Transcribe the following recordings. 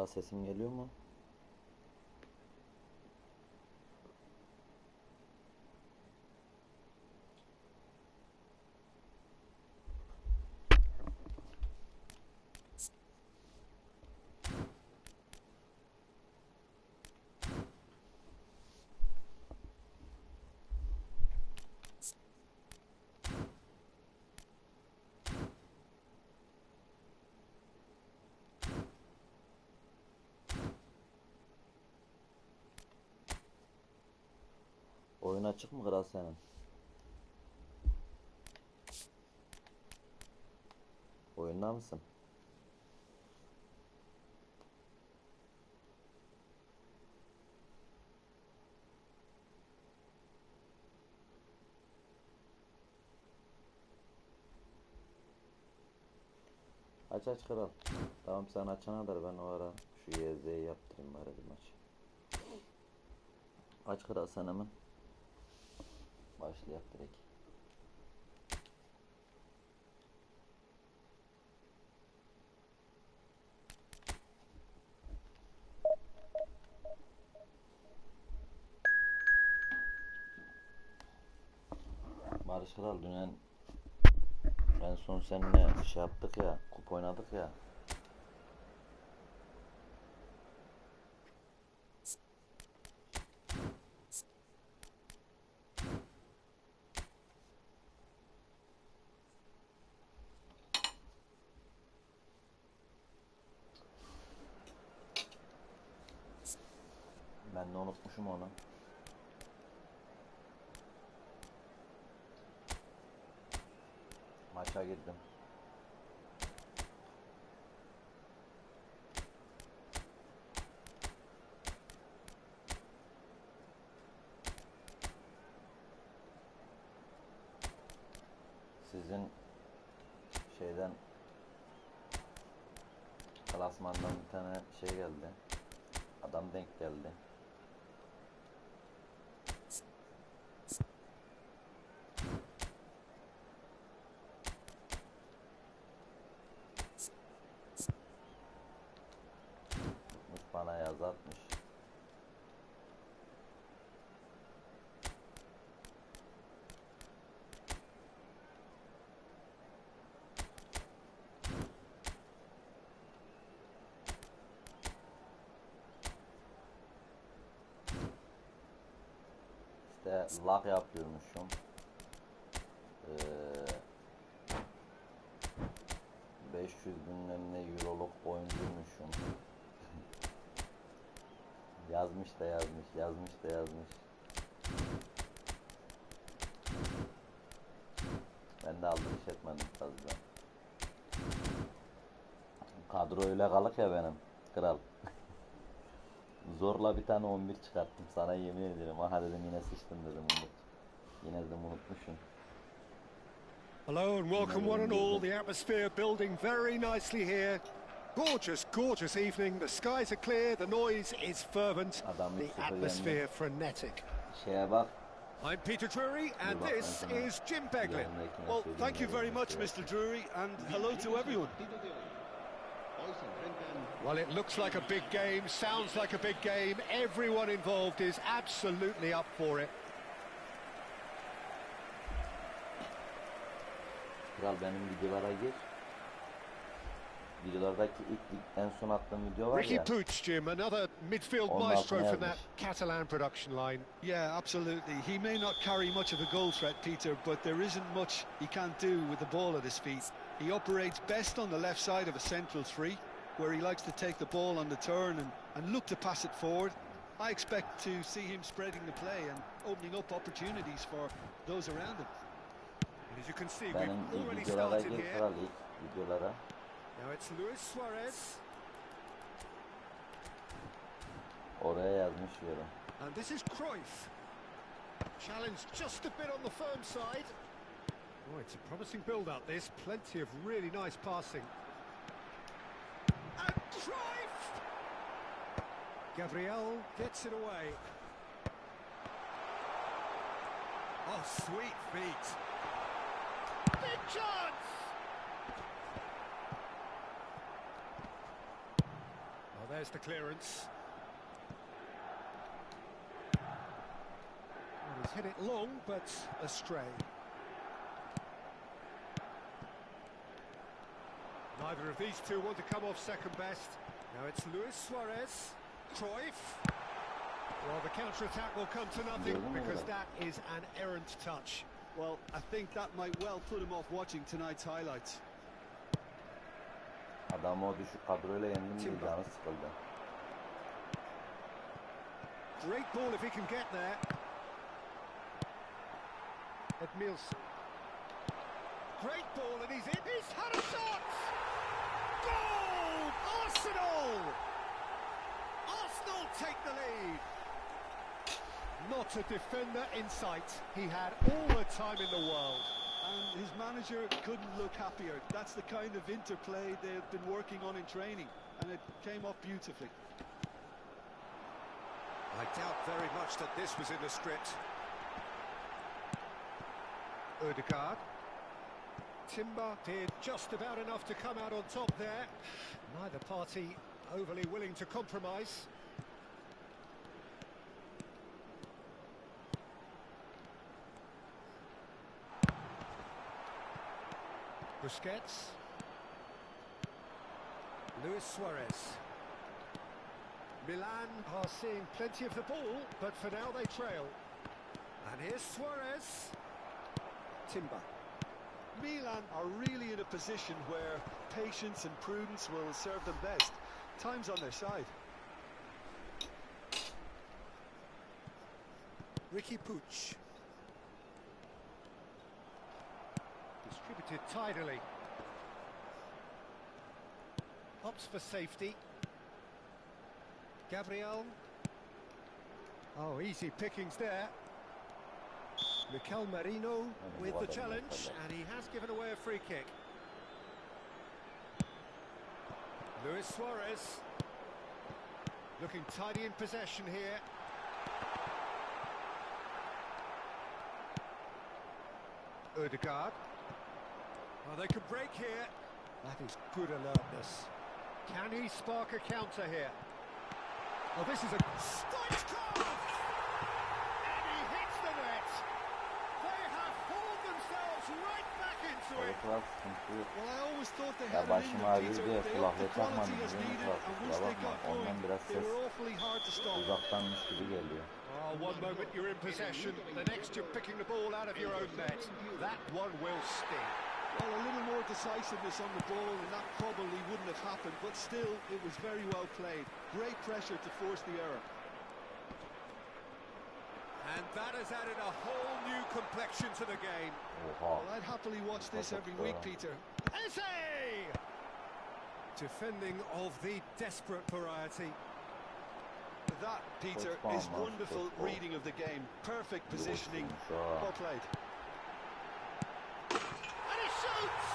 Kral sesim geliyor mu? Oyun açık mı kral senin? Oyunda mısın? Aç aç kral. Tamam sen açana kadar ben o ara şu YZ'yi yaptırayım bari bir maç. Aç kral sen hemen. Başlayak direkt. Barış kral dün en son seninle şey yaptık ya, kup oynadık ya. Ben de unutmuşum onu. Maça girdim. Sizin şeyden klasmandan bir tane şey geldi. Adam denk geldi. Bana yazatmış. İşte lag yapıyormuşum. 500 bilmem ne euroluk oyuncuymuşum. Yazmış da yazmış, yazmış da yazmış. Ben de aldırış etmedim fazla. Kadro öyle kalık ya benim, kral. Zorla bir tane 11 çıkarttım sana yemin ederim. Aha dedim yine sıçtım dedim. Yine dedim unutmuşum. Hello and welcome one and all. The atmosphere building very nicely here. Gorgeous, gorgeous evening. The skies are clear, the noise is fervent, the atmosphere frenetic. Şeye bak. I'm Peter Drury and this is Jim Beglin. Well, thank you very much, Mr. Drury, and hello to everyone. Well, it looks like a big game, sounds like a big game. Everyone involved is absolutely up for it. Kral benim videolara gir. Videolardaki en son attığım video var Ricky ya. Puig, Jim, another midfield maestro from that Catalan production line. Yeah, absolutely. He may not carry much of a goal threat, Peter, but there isn't much he can't do with the ball at his feet. He operates best on the left side of a central three, where he likes to take the ball on the turn and look to pass it forward. I expect to see him spreading the play and opening up opportunities for those around him. As you can see, we've already started here. Now it's Luis Suarez. Oraya yazmış yorum. And this is Cruyff. Challenge just a bit on the firm side. Oh, it's a promising build-up this. Plenty of really nice passing. And Cruyff! Gabriel gets it away. Oh, sweet feet. Big chance! Well, There's the clearance. Well, he's hit it long, but astray. Neither of these two want to come off second best. Now it's Luis Suarez. Cruyff. Well, the counter-attack will come to nothing because that is an errant touch. Well, I think that might well put him off watching tonight's highlights. Adamı o düşük kadroyla yendim diye canı sıkıldı. Great ball if he can get there. Edmilson. Great ball and he's in. He's had a shot! Goal! Arsenal! Arsenal take the lead. Not a defender in sight. He had all the time in the world. And his manager couldn't look happier. That's the kind of interplay they've been working on in training, and it came off beautifully. I doubt very much that this was in the script. Ødegaard. Timber did just about enough to come out on top there. Neither party overly willing to compromise. Busquets. Luis Suarez. Milan are seeing plenty of the ball, but for now they trail. And here's Suarez. Timber. Milan are really in a position where patience and prudence will serve them best. Time's on their side. Ricky Puig. Distributed tidily. Opts for safety. Gabriel. Oh, easy pickings there. Mikel Merino with the challenge, and he has given away a free kick. Luis Suarez. Looking tidy in possession here. Ødegaard. Well, they could break here. That is good alertness. Can he spark a counter here? Oh, this is a Stoichkov! And he hits the net. They have hauled themselves right back into it. Well, I always thought they had it in them, Peter. They upped the quality as needed, and once they got going, they were awfully hard to stop. Oh, one moment you're in possession, the next you're picking the ball out of your own net. That one will sting. Well, a little more decisiveness on the ball, and that probably wouldn't have happened, but still, it was very well played. Great pressure to force the error. And that has added a whole new complexion to the game. Well, I'd happily watch this every week, Peter. Essay! Defending of the desperate variety. That, Peter, is wonderful reading of the game. Perfect positioning. Well played. And he shoots!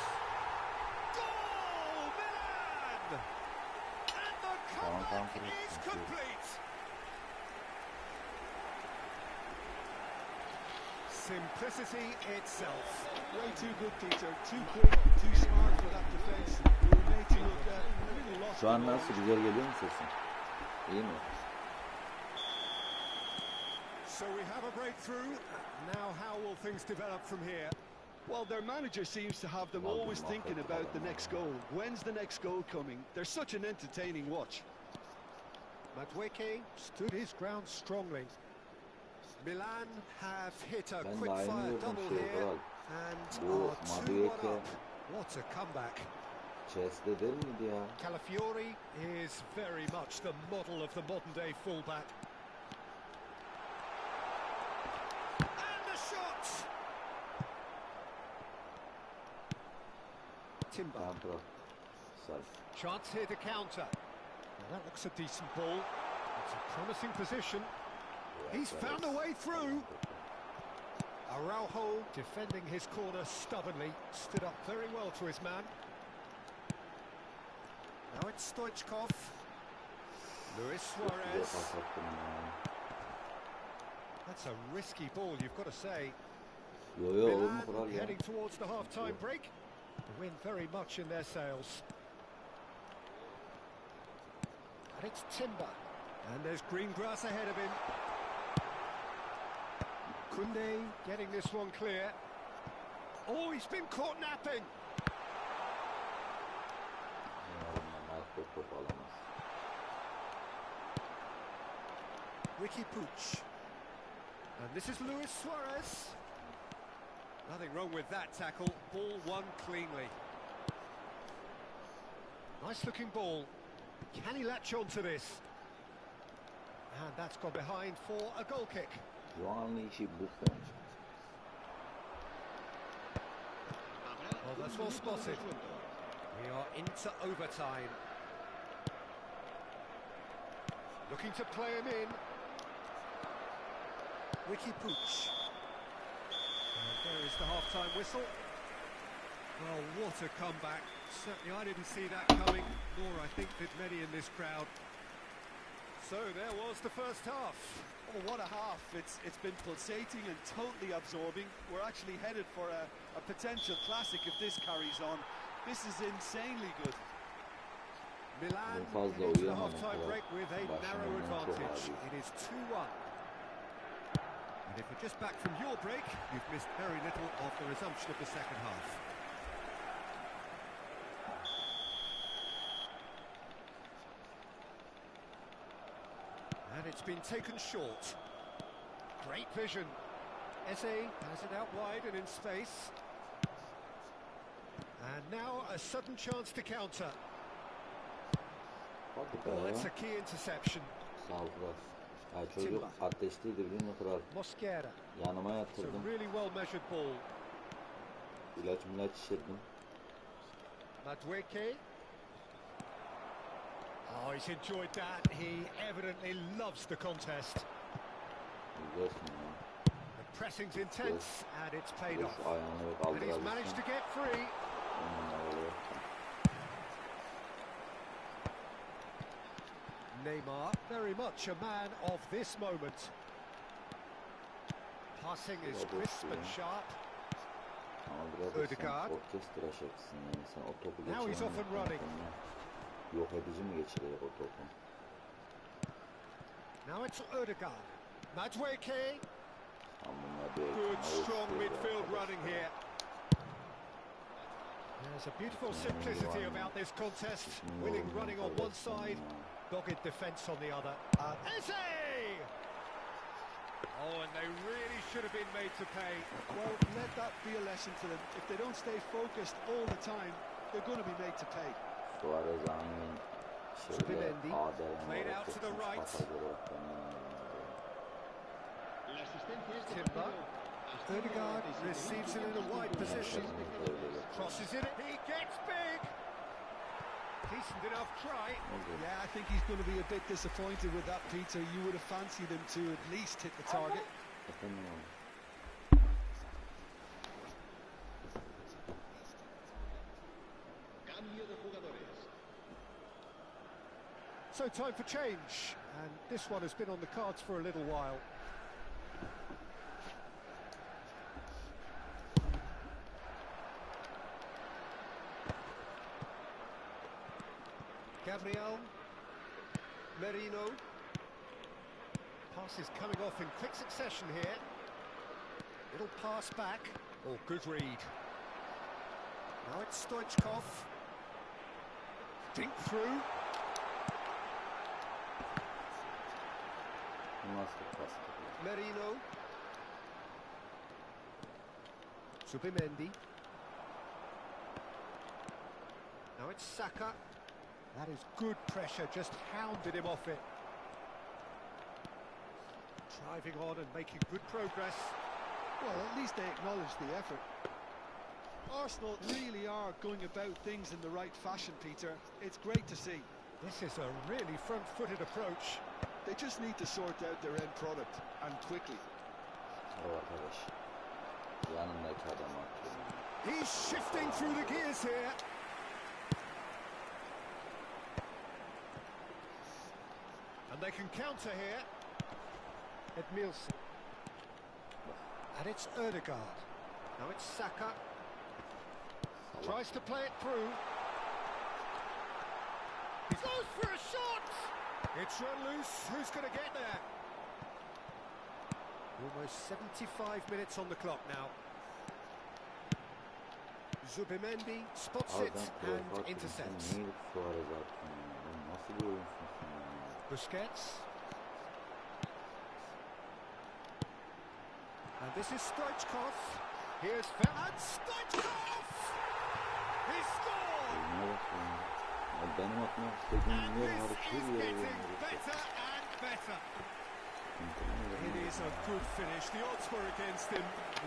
Goal! Milan! And the comeback is complete. Simplicity itself. Way too good, Peter. Too quick, too smart for that defence. We were made to look a little lost. Şu an nasıl, güzel geliyor mu sesin? İyi mi? So we have a breakthrough. Now how will things develop from here? Well, their manager seems to have them always thinking about the next goal. When's the next goal coming? They're such an entertaining watch. Madueke stood his ground strongly. Milan have hit a quick-fire double here, and are 2-1 up. What a comeback. Calafiori is very much the model of the modern-day fullback. And the shot! Timber. Chance here to counter. Well, that looks a decent ball. It's a promising position. He's found a way through. Araujo defending his corner stubbornly, stood up very well to his man. Now it's Stoichkov. Luis Suarez. That's a risky ball, you've got to say. Milan heading towards the half-time break. The wind very much in their sails. And it's Timber. And there's green grass ahead of him. Kunde getting this one clear. Oh, he's been caught napping. Ricky Pooch. And this is Luis Suarez. Nothing wrong with that tackle. Ball won cleanly. Nice looking ball. Can he latch on to this? And that's gone behind for a goal kick. Oh, that's well spotted. We are into overtime. Looking to play him in. Ricky Pooch. And there is the half-time whistle. Well, what a comeback. Certainly I didn't see that coming, nor I think did many in this crowd. So there was the first half. Oh, what a half. It's been pulsating and totally absorbing. We're actually headed for a potential classic if this carries on. This is insanely good. Milan into the half-time break with a narrow advantage. It is 2-1. And if you're just back from your break, you've missed very little of the resumption of the second half. And it's been taken short. Great vision. Eze has it out wide and in space. And now a sudden chance to counter. Oh, that's a key interception. Çocuk ateşliydi biliyor musun? Mosquera. Yanıma It's a yatırdım. really well measured ball. İlaç içirdim. Madueke. Oh, he's enjoyed that. He evidently loves the contest. The pressing's intense and it's paid off. And he's managed to get free. Neymar, very much a man of this moment. Passing is crisp and sharp. Ødegaard. Now he's off and running. Yok edici mi geçirecek o topu? Now it's Ødegaard. Madueke. Good, strong midfield running here. There's a beautiful simplicity about this contest. Willing running on one side, dogged defence on the other. Eze! Oh, and they really should have been made to pay. Well, let that be a lesson to them. If they don't stay focused all the time, they're going to be made to pay. Suarez aynen şeyde played out to the right. Timber. Ødegaard receives it in a wide position. Crosses in it. He gets big. Decent enough try. Yeah, I think he's going to be a bit disappointed with that, Peter. You would have fancied him to at least hit the target. So time for change, and this one has been on the cards for a little while. Gabriel, Merino. Pass is coming off in quick succession here. Little pass back. Oh, good read. Now it's Stoichkov. Dink through. Merino. Zubimendi. Now it's Saka. That is good pressure, just hounded him off it. Driving on and making good progress. Well, at least they acknowledge the effort. Arsenal really are going about things in the right fashion, Peter. It's great to see. This is a really front-footed approach. They just need to sort out their end product, and quickly. He's shifting through the gears here. And they can counter here. Edmilson. And it's Ødegaard. Now it's Saka. Tries to play it through. He goes for a shot! It's run loose. Who's going to get there? Almost 75 minutes on the clock now. Zubimendi spots it and intercepts. Busquets. And this is Stoichkov. Here's and Stoichkov! He scored! And this is getting better and better. It is a good finish. The odds were against him.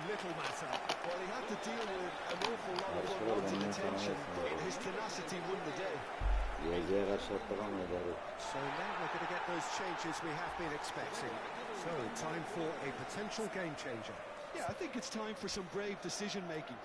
Little matter. Well, he had to deal with an awful lot of unwanted attention, but his tenacity won the day. So now we're going to get those changes we have been expecting. So, time for a potential game changer. Yeah, I think it's time for some brave decision-making.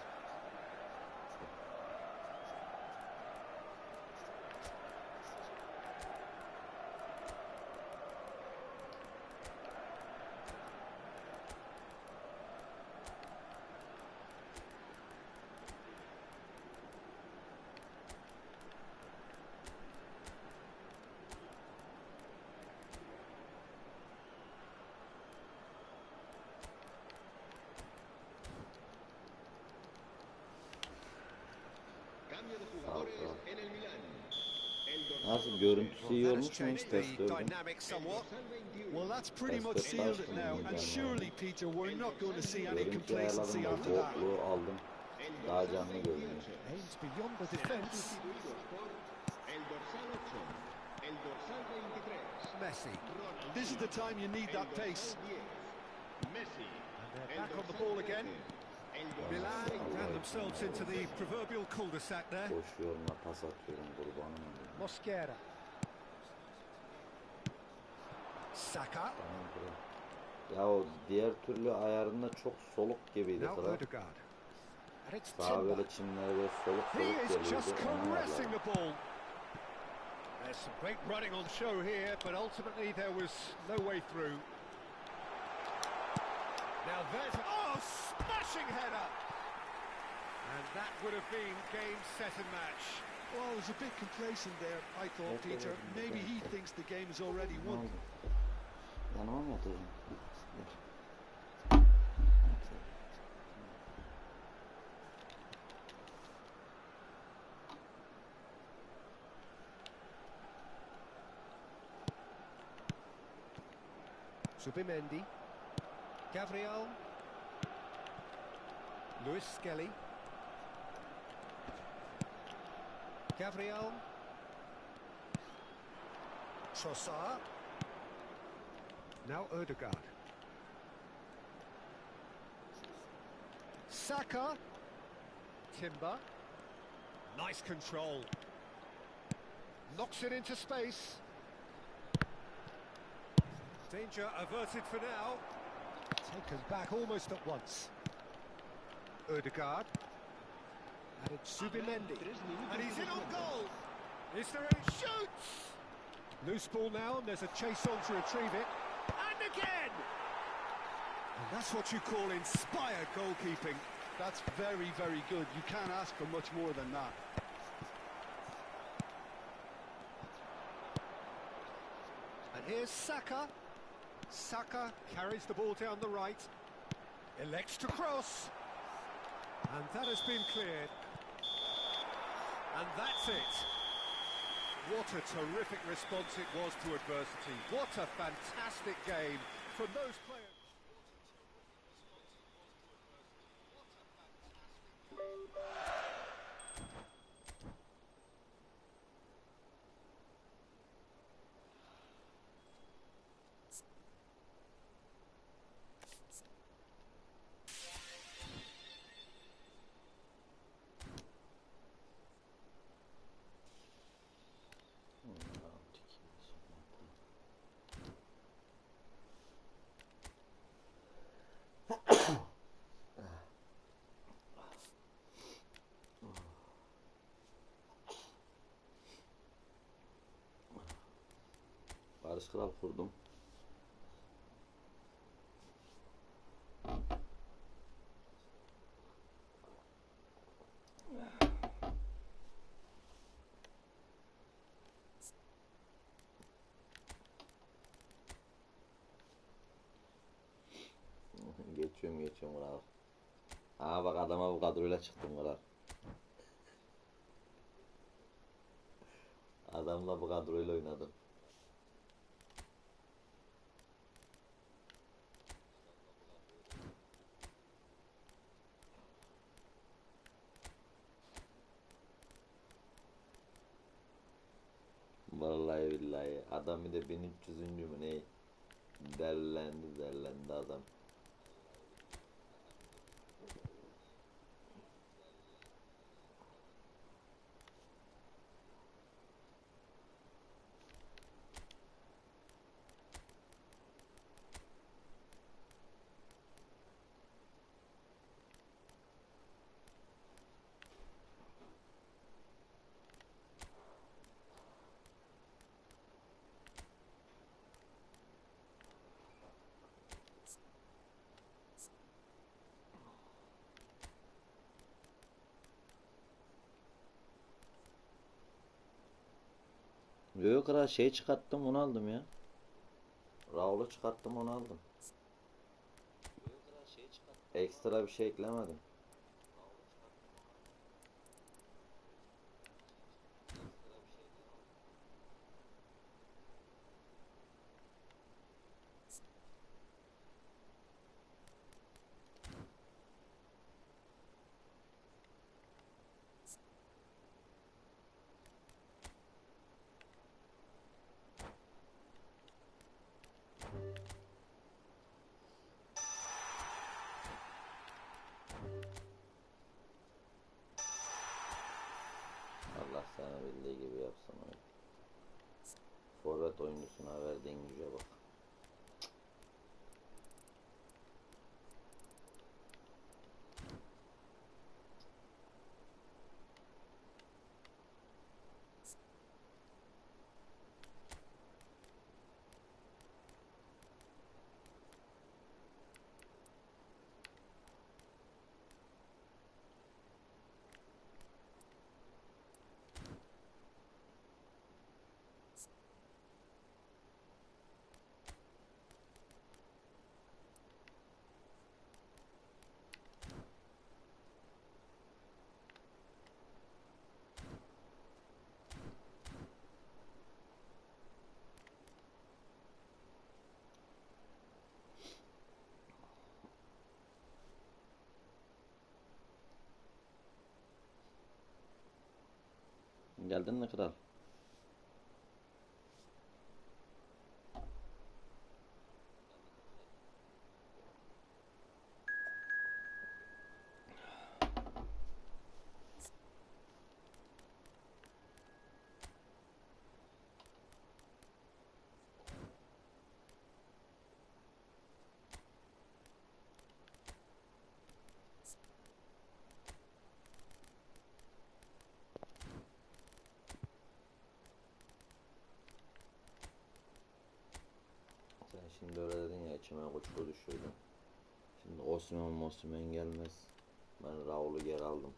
Nasıl görüntüsü iyi olmuş mu hiç test gördüm? Well, that's pretty much sealed it now, and surely, Peter, we're not going to see any Görüntüyü ayarladım complacency da after that. bokluğu aldım. Daha canlı görünüyor. Aims beyond the defence. Messi. This is the time you need that pace. And they're back on the ball again. Milan ran themselves into the proverbial cul-de-sac there. Koşuyorum da pas atıyorum kurbanım. Mosquera. Saka. Ya o diğer türlü ayarında çok soluk gibiydi Now kral. Odegaard. And it's Daha Timber. böyle çimlere böyle soluk He soluk is geliyordu. just Onu caressing ayarladım. the ball. There's some great running on show here, but ultimately there was no way through. Now there's smashing header, and that would have been game, set and match. Well, I was a bit complacent there, I thought, Peter. Maybe he thinks the game is already won. Yanıma mı yatacağım? Zubimendi. Gabriel. Luis Skelly. Gabriel. Trossard. Now Odegaard. Saka. Timber. Nice control. Knocks it into space. Danger averted for now. Taken back almost at once. Odegaard. And it's Zubimendi. And he's in on goal. Is there a shoots? Loose ball now, and there's a chase on to retrieve it. And again! And that's what you call inspired goalkeeping. That's very, very good. You can't ask for much more than that. And here's Saka. Saka carries the ball down the right. Elects to cross. And that has been cleared. And that's it. What a terrific response it was to adversity. What a fantastic game from those players. Barış Kral kurdum. geçiyorum kral. Aa bak adama bu kadroyla çıktım kral. Adamla bu kadroyla oynadım. Vallahi billahi adam bir de 1300'üncü mü ne? Derlendi adam. Yok kral şey çıkarttım onu aldım ya. Raul'u çıkarttım onu aldım. Ekstra bir şey eklemedim. Allah sana bildiği gibi yapsın oyun. Forvet oyuncusuna verdiğin güce bak. Geldin mi kral? Sen şimdi öyle dedin ya içime kuşku düşürdün. Şimdi Osman gelmez. Ben Raul'u geri aldım.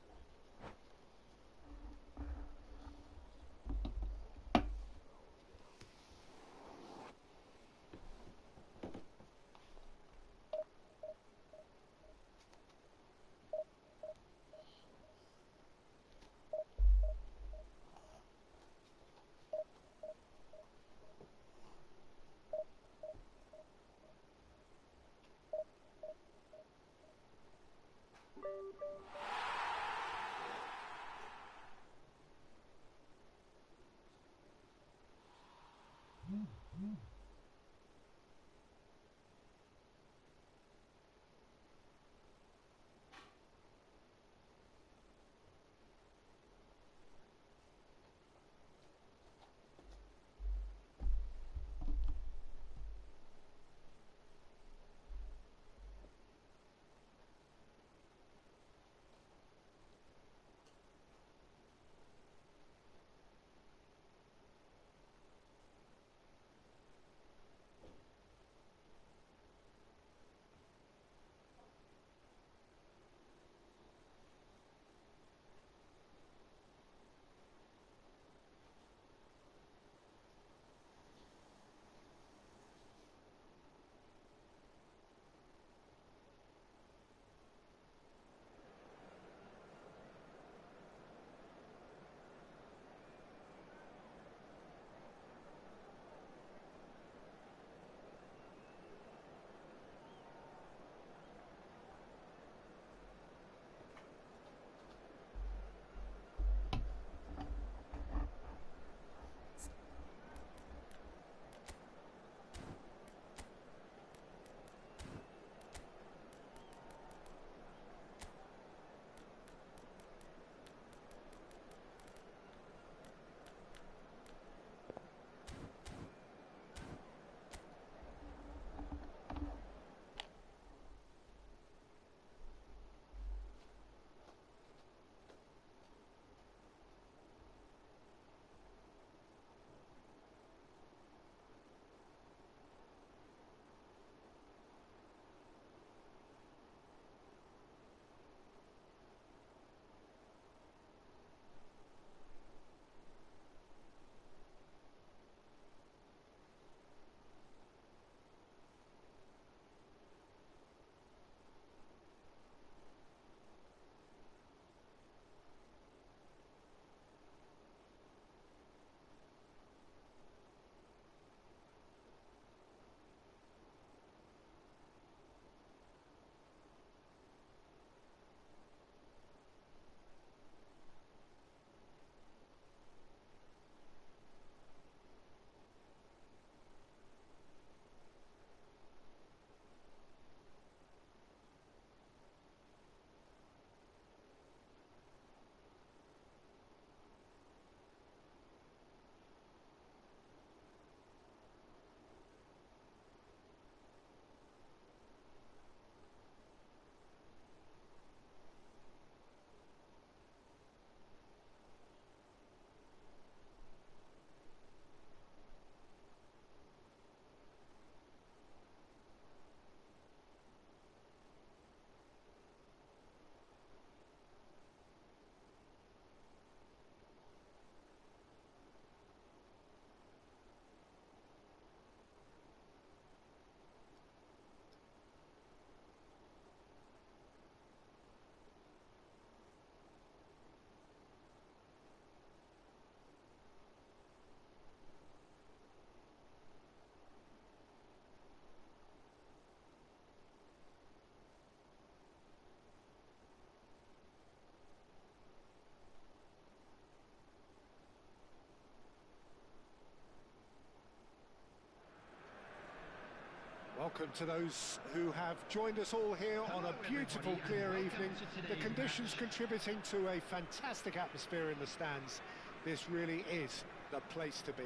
welcome to those who have joined us all here on a beautiful, clear evening. The conditions contributing to a fantastic atmosphere in the stands. This really is the place to be.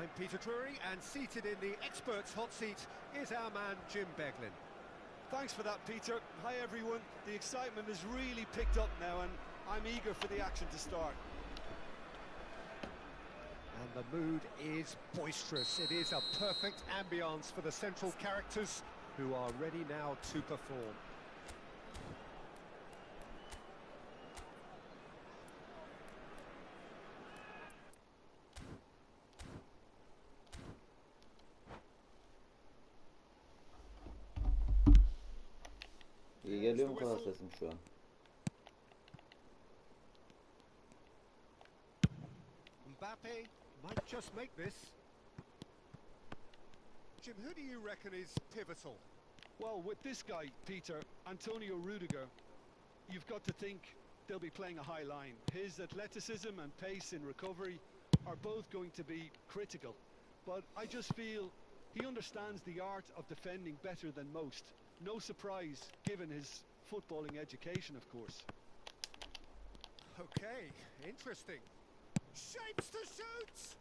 I'm Peter Drury, and seated in the experts' hot seat is our man Jim Beglin. Thanks for that, Peter. Hi, everyone. The excitement has really picked up now, and I'm eager for the action to start. And the mood is boisterous. It is a perfect ambience for the central characters who are ready now to perform. İyi geliyor mu kadar sesim şu an? Mbappe might just make this. Jim, who do you reckon is pivotal? Well, with this guy, Peter, Antonio Rudiger, you've got to think they'll be playing a high line. His athleticism and pace in recovery are both going to be critical. But I just feel he understands the art of defending better than most. No surprise, given his footballing education, of course. Okay, interesting. Shapes to shoot!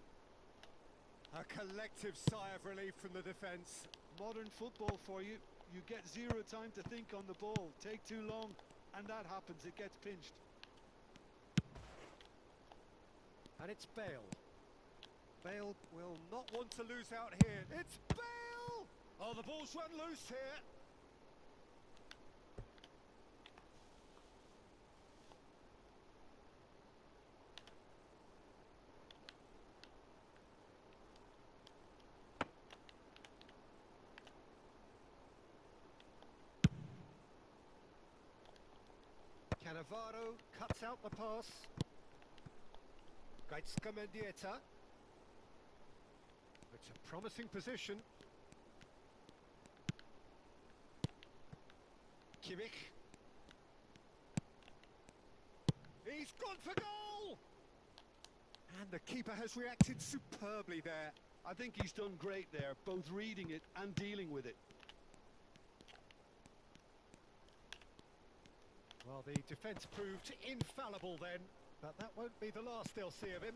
A collective sigh of relief from the defence. Modern football for you. You get zero time to think on the ball. Take too long, and that happens. It gets pinched. And it's Bale. Bale will not want to lose out here. It's Bale! Oh, the ball's run loose here. Cannavaro cuts out the pass. Gaitska Mendieta. It's a promising position. Kimmich. He's gone for goal! And the keeper has reacted superbly there. I think he's done great there, both reading it and dealing with it. Well, the defence proved infallible then, but that won't be the last they'll see of him.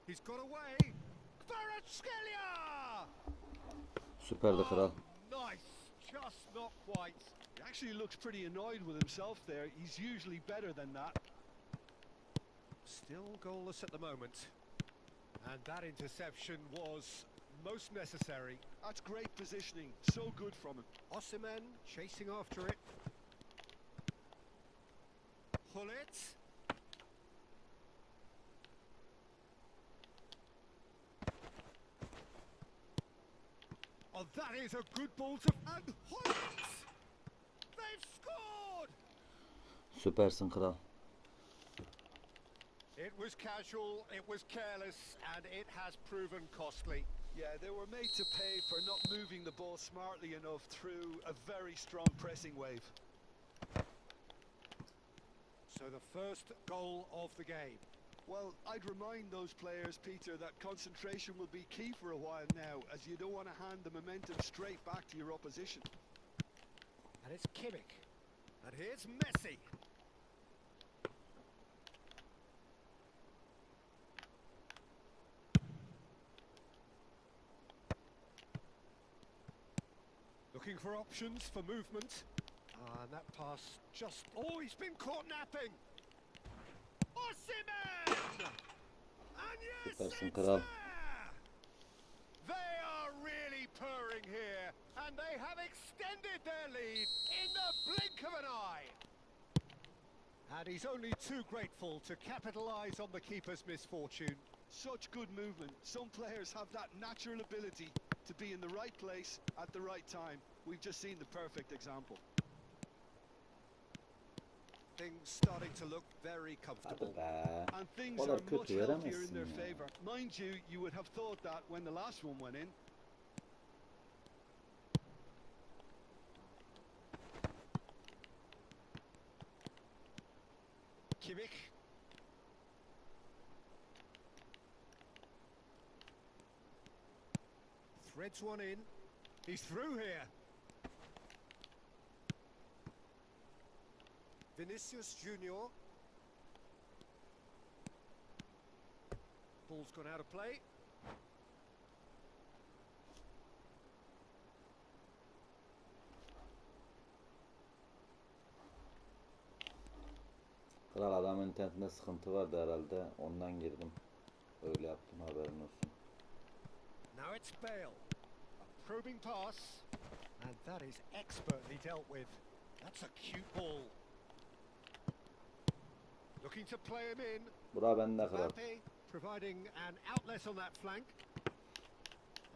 He's got away. Kvaratskhelia! Süperdi kral. Nice, just not quite. He actually looks pretty annoyed with himself there. He's usually better than that. Still goalless at the moment. And that interception was most necessary. That's great positioning. So good from him. Osimhen chasing after it. Pull it. Oh, that is a good ball to... And Hoyt! They've scored! Süpersin kral. It was casual, it was careless, and it has proven costly. Yeah, they were made to pay for not moving the ball smartly enough through a very strong pressing wave. So the first goal of the game. Well, I'd remind those players, Peter, that concentration will be key for a while now, as you don't want to hand the momentum straight back to your opposition. And it's Kimmich. And here's Messi. Looking for options for movement. And that pass just... Oh, he's been caught napping! Osimhen! And yes, Süpersin it's kral. there! They are really purring here, and they have extended their lead in the blink of an eye. And he's only too grateful to capitalise on the keeper's misfortune. Such good movement. Some players have that natural ability to be in the right place at the right time. We've just seen the perfect example. Things starting to look very Hadi comfortable. be. And things O are kadar much kötü healthier in veremezsin their ya. favour. Mind you, you would have thought that when the last one went in. Kimmich. threads one in. He's through here. Vinicius Junior. Ball's gone out of play. Kral, adam internetinde sıkıntı vardı herhalde. Ondan girdim. Öyle yaptım, haberin olsun. Now it's Bale. A probing pass. And that is expertly dealt with. That's a cute ball. Looking to play him in. Bura bende kral. Mbappe providing an outlet on that flank.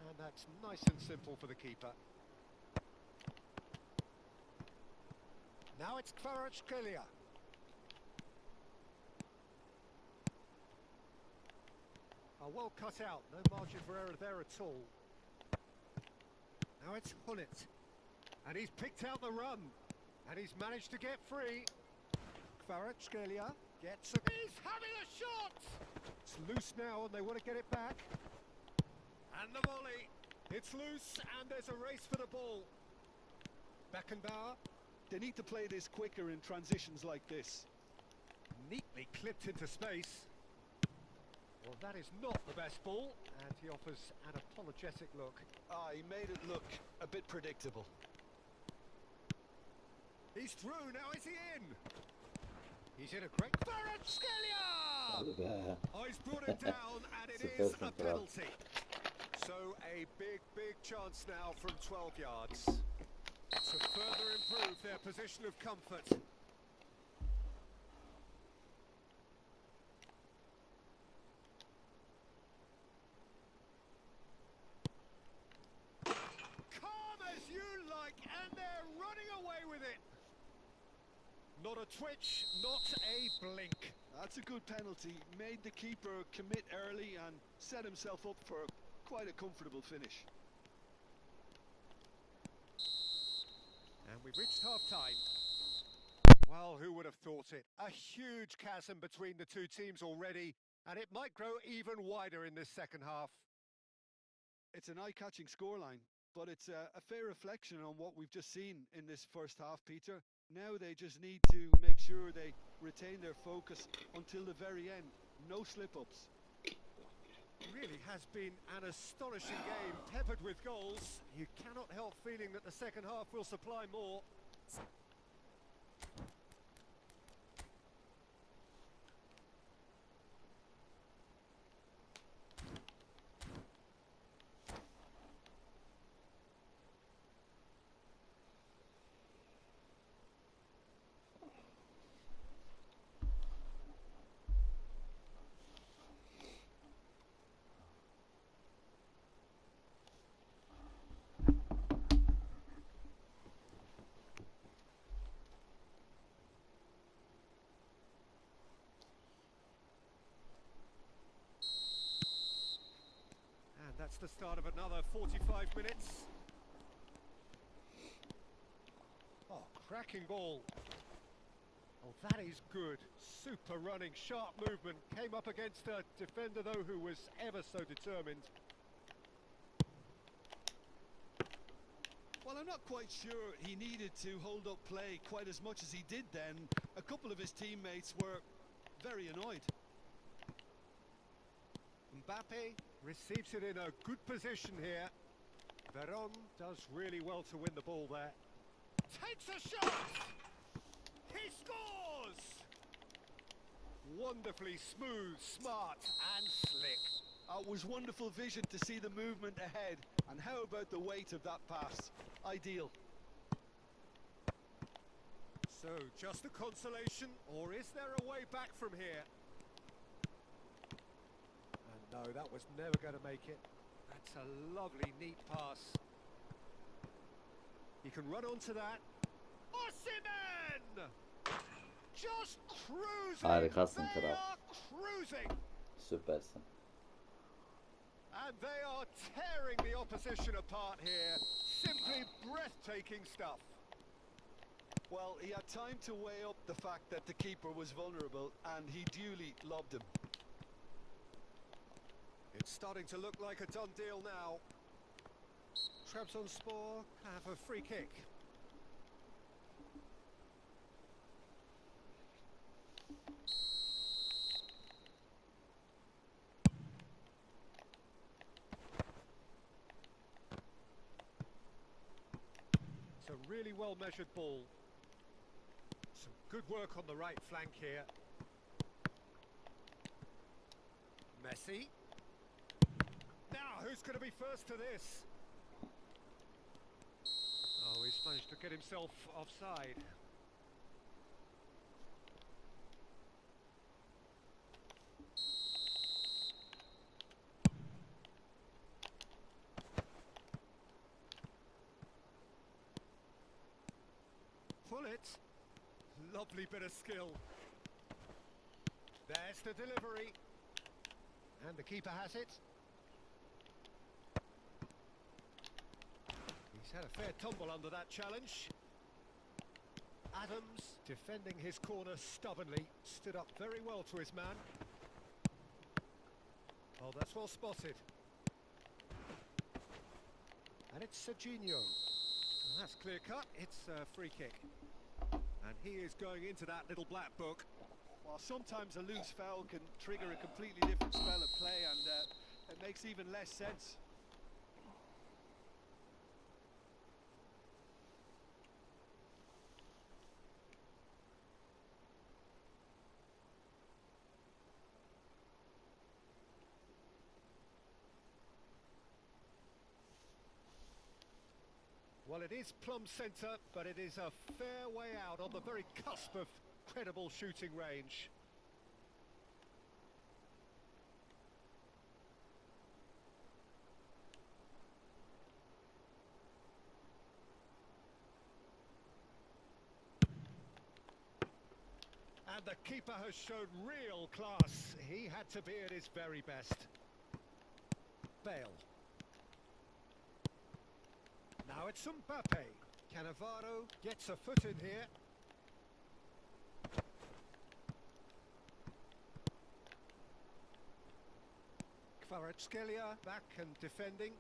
And that's nice and simple for the keeper. Now it's Kvaratskhelia. Oh, well cut out, no margin for error there at all. Now it's Hullet. And he's picked out the run. And he's managed to get free. Kvaratskhelia gets a... He's having a shot! It's loose now and they want to get it back. And the volley. It's loose and there's a race for the ball. Beckenbauer. They need to play this quicker in transitions like this. Neatly clipped into space. Well, that is not the best ball, and he offers an apologetic look. Ah, he made it look a bit predictable. He's through, now is he in? He's in a great... Kvaratskhelia! Oh, he's brought it down, and it is a penalty. So, a big chance now from 12 yards. To further improve their position of comfort. And they're running away with it. Not a twitch, not a blink. That's a good penalty. Made the keeper commit early and set himself up for quite a comfortable finish. And we've reached half-time. Well, who would have thought it? A huge chasm between the two teams already, and it might grow even wider in this second half. It's an eye-catching scoreline. But it's a fair reflection on what we've just seen in this first half, Peter. Now they just need to make sure they retain their focus until the very end. No slip-ups. Really has been an astonishing game, peppered with goals. You cannot help feeling that the second half will supply more. That's the start of another 45 minutes. Oh, cracking ball. Oh, that is good. Super running, sharp movement. Came up against a defender, though, who was ever so determined. Well, I'm not quite sure he needed to hold up play quite as much as he did then. A couple of his teammates were very annoyed. Mbappe receives it in a good position here. Veron does really well to win the ball there. Takes a shot! He scores! Wonderfully smooth, smart and slick. It was wonderful vision to see the movement ahead. And how about the weight of that pass? Ideal. So, just a consolation, or is there a way back from here? No, that was never going to make it. That's a lovely, neat pass. He can run onto that. Osimhen! Just cruising! Harikasın They kral. are cruising! Süpersin. And they are tearing the opposition apart here. Simply breathtaking stuff. Well, he had time to weigh up the fact that the keeper was vulnerable, and he duly lobbed him. It's starting to look like a done deal now. Trabzonspor have a free kick. It's a really well-measured ball. Some good work on the right flank here. Messi. Now, who's going to be first to this? Oh, he's managed to get himself offside. Pull it. Lovely bit of skill. There's the delivery. And the keeper has it. He's had a fair tumble under that challenge. Adams, defending his corner stubbornly, stood up very well to his man. Oh, that's well spotted. And it's Secimi. That's clear cut. It's a free kick. And he is going into that little black book. Well, sometimes a loose foul can trigger a completely different spell of play, and it makes even less sense. Well, it is plumb centre, but it is a fair way out on the very cusp of credible shooting range. And the keeper has shown real class. He had to be at his very best. Bale. Now it's Mbappe. Cannavaro gets a foot in here. Kvaratskhelia back and defending.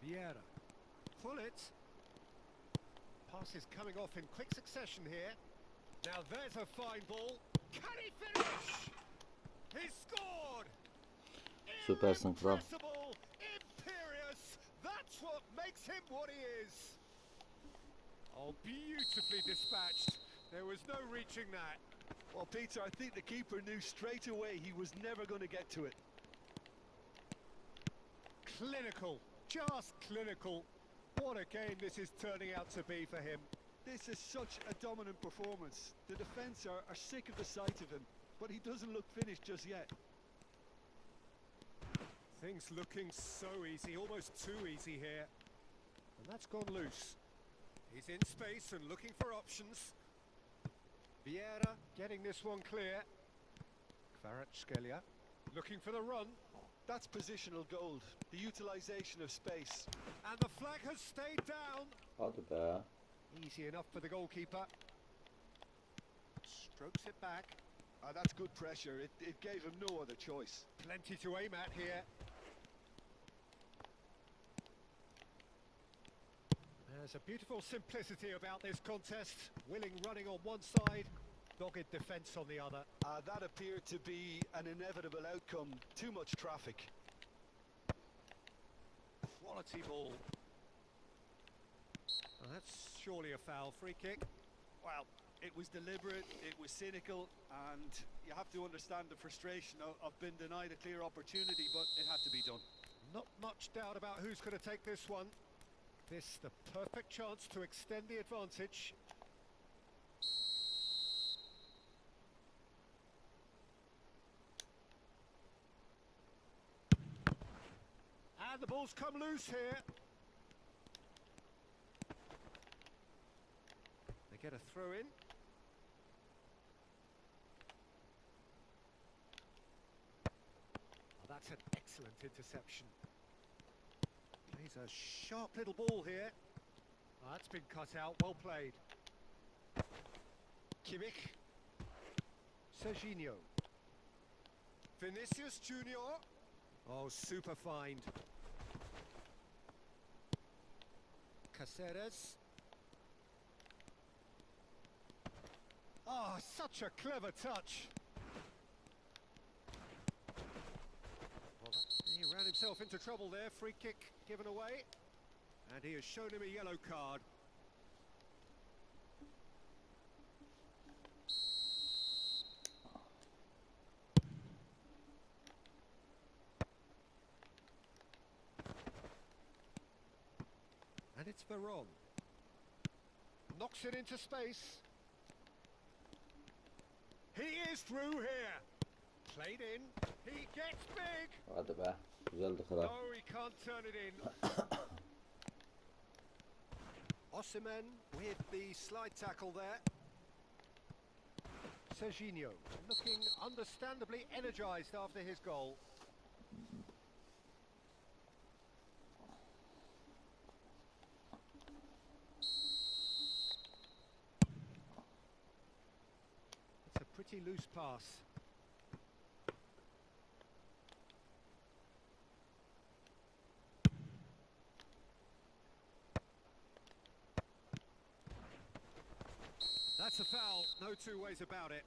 Vieira. Pull it. Pass is coming off in quick succession here. Now there's a fine ball. Can he finish? He scored! Süpersin kral. Impressible, imperious. That's what makes him what he is. Oh, beautifully dispatched. There was no reaching that. Well, Peter, I think the keeper knew straight away he was never going to get to it. Clinical, just clinical. What a game this is turning out to be for him. This is such a dominant performance. The defence are sick of the sight of him, but he doesn't look finished just yet. Things looking so easy, almost too easy here. And that's gone loose. He's in space and looking for options. Vieira getting this one clear. Kvaratskhelia looking for the run. That's positional gold, the utilisation of space. And the flag has stayed down. Hadi be. Easy enough for the goalkeeper. Strokes it back. That's good pressure. It gave him no other choice. Plenty to aim at here. There's a beautiful simplicity about this contest. Willing running on one side, dogged defence on the other. That appeared to be an inevitable outcome. Too much traffic. Quality ball. Oh, that's surely a foul. Free kick. Well, it was deliberate, it was cynical, and you have to understand the frustration of being denied a clear opportunity, but it had to be done. Not much doubt about who's going to take this one. This the perfect chance to extend the advantage. And the ball's come loose here. They get a throw in. Oh, that's an excellent interception. Plays a sharp little ball here. Oh, that's been cut out, well played. Kimmich. Secimi. Vinicius Junior. Oh, super find. Caceres. Oh, such a clever touch. He ran himself into trouble there. Free kick given away. And he has shown him a yellow card. And it's Veron. Knocks it into space. He is through here. Played in. He gets big. Hadi be. Güzeldi kral. No, he can't turn it in. Osimhen with the slide tackle there. Serginho looking understandably energized after his goal. It's a pretty loose pass. That's a foul, no two ways about it.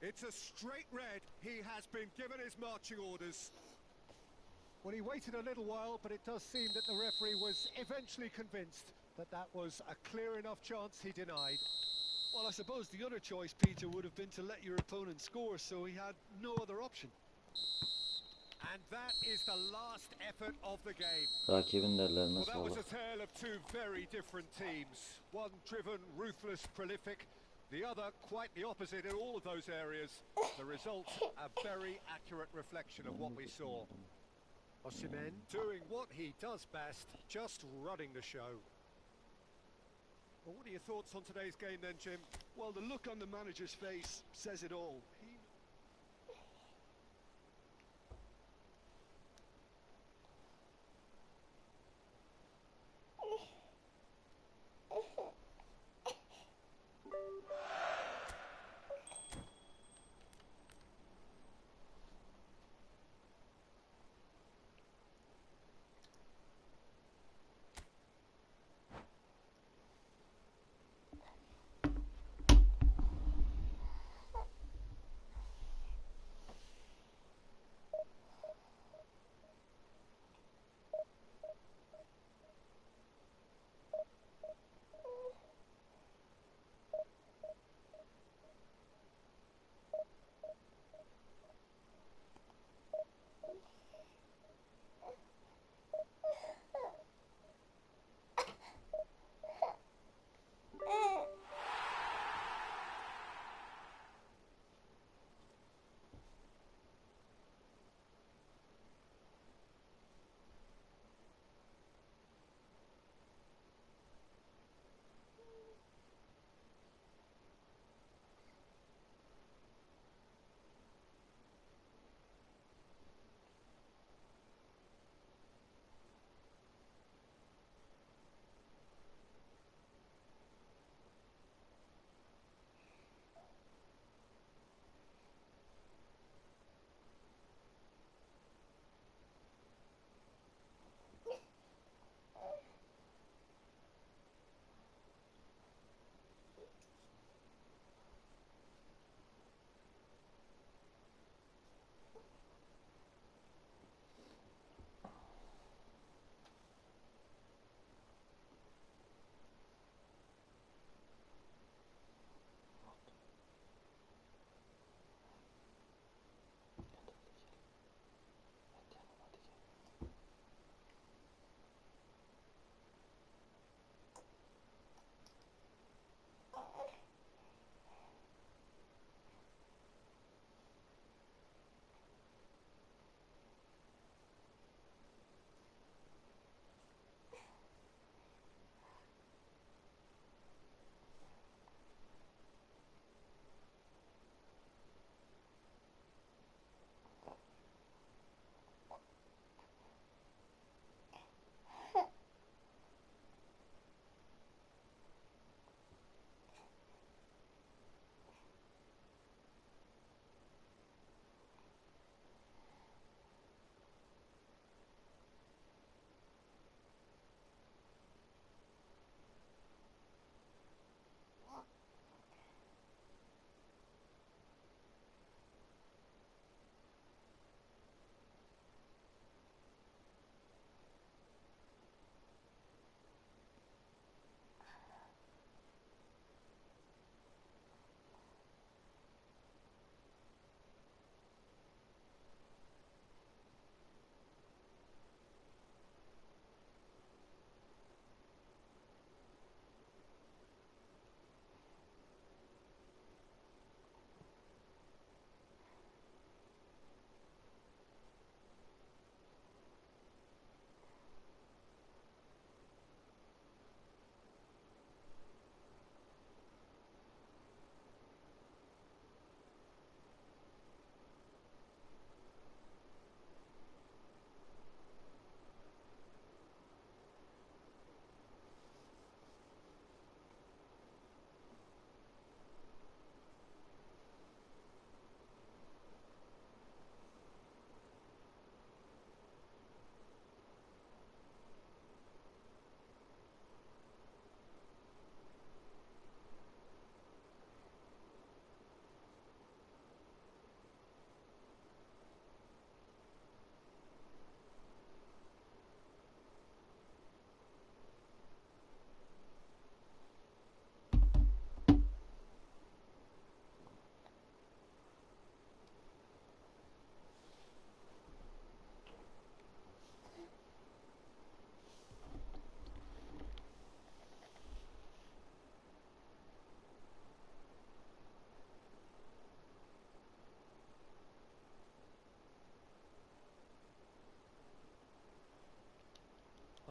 It's a straight red. He has been given his marching orders. Well, he waited a little while, but it does seem that the referee was eventually convinced that that was a clear enough chance he denied. Well, I suppose the other choice, Peter, would have been to let your opponent score, so he had no other option. And that is the last effort of the game. Rakibin derlerine Well, that was sağlık. a tale of two very different teams. One driven, ruthless, prolific. The other quite the opposite in all of those areas. The result, a very accurate reflection of what we saw. Osimhen doing what he does best, just running the show. Well, what are your thoughts on today's game then, Jim? Well, the look on the manager's face says it all.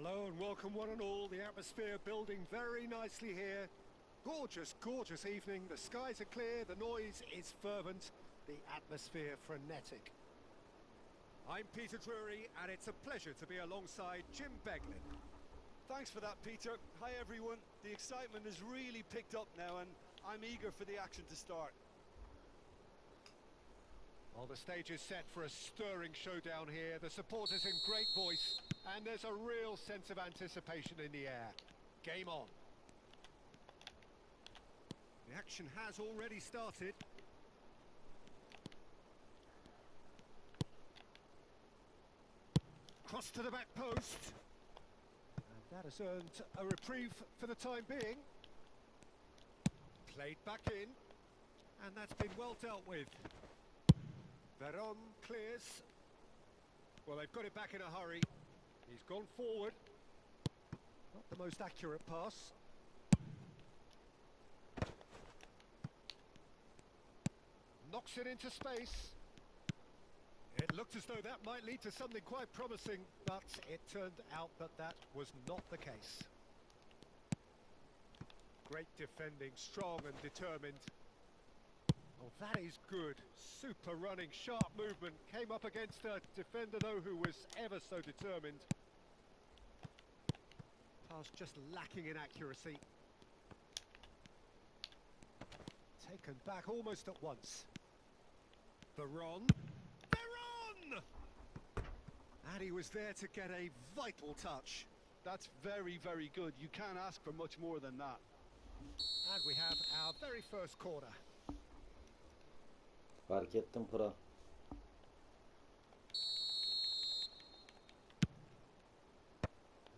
Hello and welcome one and all. The atmosphere building very nicely here. Gorgeous, gorgeous evening. The skies are clear, the noise is fervent, the atmosphere frenetic. I'm Peter Drury and it's a pleasure to be alongside Jim Beglin. Thanks for that, Peter. Hi, everyone. The excitement has really picked up now, and I'm eager for the action to start. Well, the stage is set for a stirring showdown here. The supporters in great voice, and there's a real sense of anticipation in the air. Game on. The action has already started. Cross to the back post. And that has earned a reprieve for the time being. Played back in. And that's been well dealt with. Veron clears. Well, they've got it back in a hurry. He's gone forward. Not the most accurate pass. Knocks it into space. It looked as though that might lead to something quite promising, but it turned out that that was not the case. Great defending, strong and determined. Oh, that is good. Super running, sharp movement. Came up against a defender, though, who was ever so determined. Pass just lacking in accuracy. Taken back almost at once. Veron. And he was there to get a vital touch. That's very, very good. You can't ask for much more than that. And we have our very first corner. Fark ettim kral.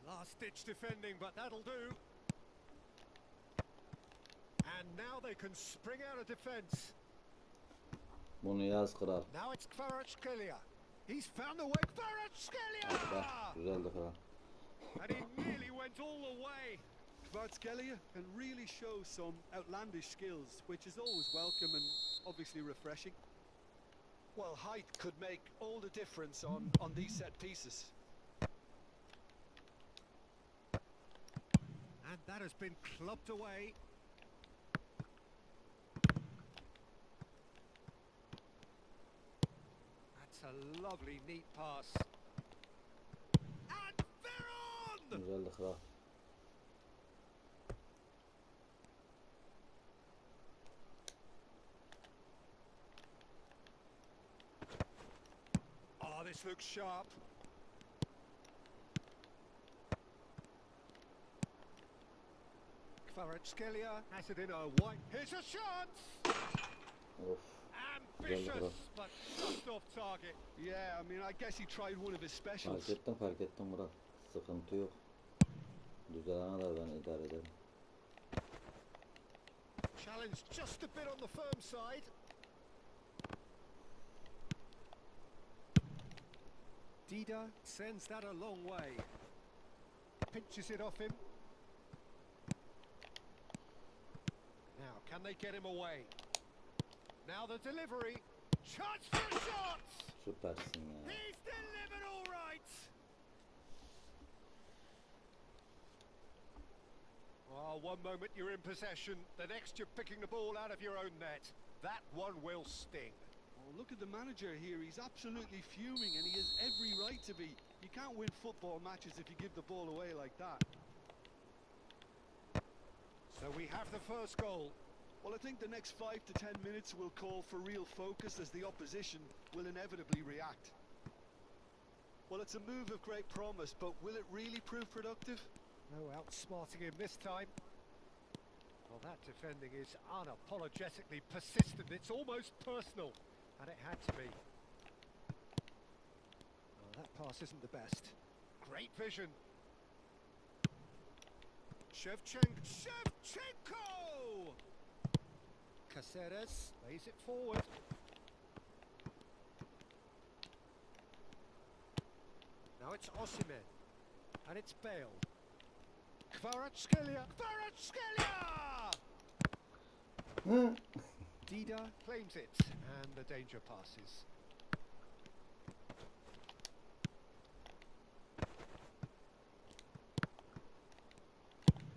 Last-ditch defending, but that'll do. And now they can spring out of defence. Bunu yaz kral. Now it's Kvaratskhelia. He's found the way. Kvaratskhelia! Güzeldi kral. And he nearly went all the way. Kvaratskhelia can really show some outlandish skills, which is always welcome and obviously refreshing. Well, height could make all the difference on these set pieces. And that has been clubbed away. That's a lovely, neat pass. And Veron! Güzeldi kral. Oh, this looks sharp. Kvaratskhelia has it in a white. Here's a chance! Of. Ambitious, but just off target. Yeah, I mean, I guess he tried one of his specials. Fark ettim Murat. Sıkıntı yok. Düzelene kadar ben idare ederim. Challenge just a bit on the firm side. Dida sends that a long way. Pinches it off him. Now, can they get him away? Now the delivery. Chance for a shot! Süpersin ya. He's delivered all right! Oh, one moment you're in possession, the next you're picking the ball out of your own net. That one will sting. Oh, look at the manager here. He's absolutely fuming, and he has every right to be. You can't win football matches if you give the ball away like that. So we have the first goal. Well, I think the next 5 to 10 minutes will call for real focus as the opposition will inevitably react. Well, it's a move of great promise, but will it really prove productive? No outsmarting him this time. Well, that defending is unapologetically persistent. It's almost personal, and it had to be. Well, that pass isn't the best. Great vision. Shevchenko! Caceres lays it forward. Now it's Osimhen, and it's Bale. Kvaratskhelia! Dida claims it, and the danger passes.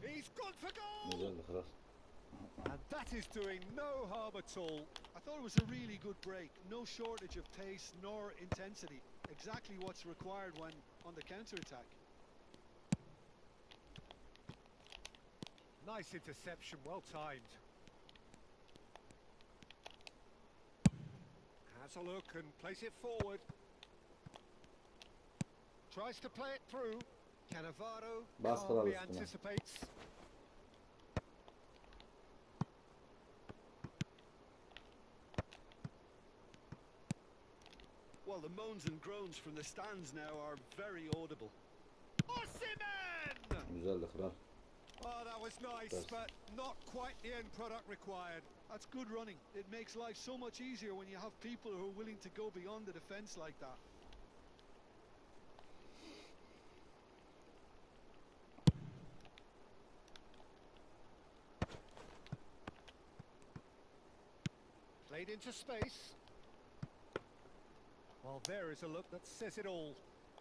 He's gone for goal! Güzeldi kral. And that is doing no harm at all. I thought it was a really good break. No shortage of pace nor intensity. Exactly what's required when on the counter-attack. Nice interception, well timed. Has a look and plays it forward. Tries to play it through. Cannavaro calmly anticipates. Well, the moans and groans from the stands now are very audible. Osimhen! Güzeldi kral. Oh, that was nice, but not quite the end product required. That's good running. It makes life so much easier when you have people who are willing to go beyond the defence like that. Played into space. Well, there is a look that says it all.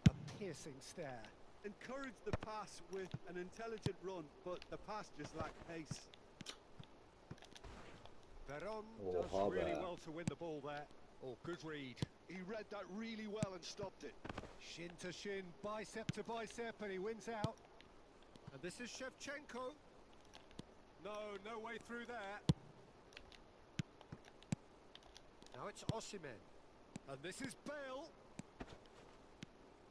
A piercing stare. Encourage the pass with an intelligent run, but the pass just lacked pace. Veron Oh, does really well to win the ball there. Oh, good read. He read that really well and stopped it. Shin to shin, bicep to bicep, and he wins out. And this is Shevchenko. No way through there. Now it's Osimhen. And this is Bale.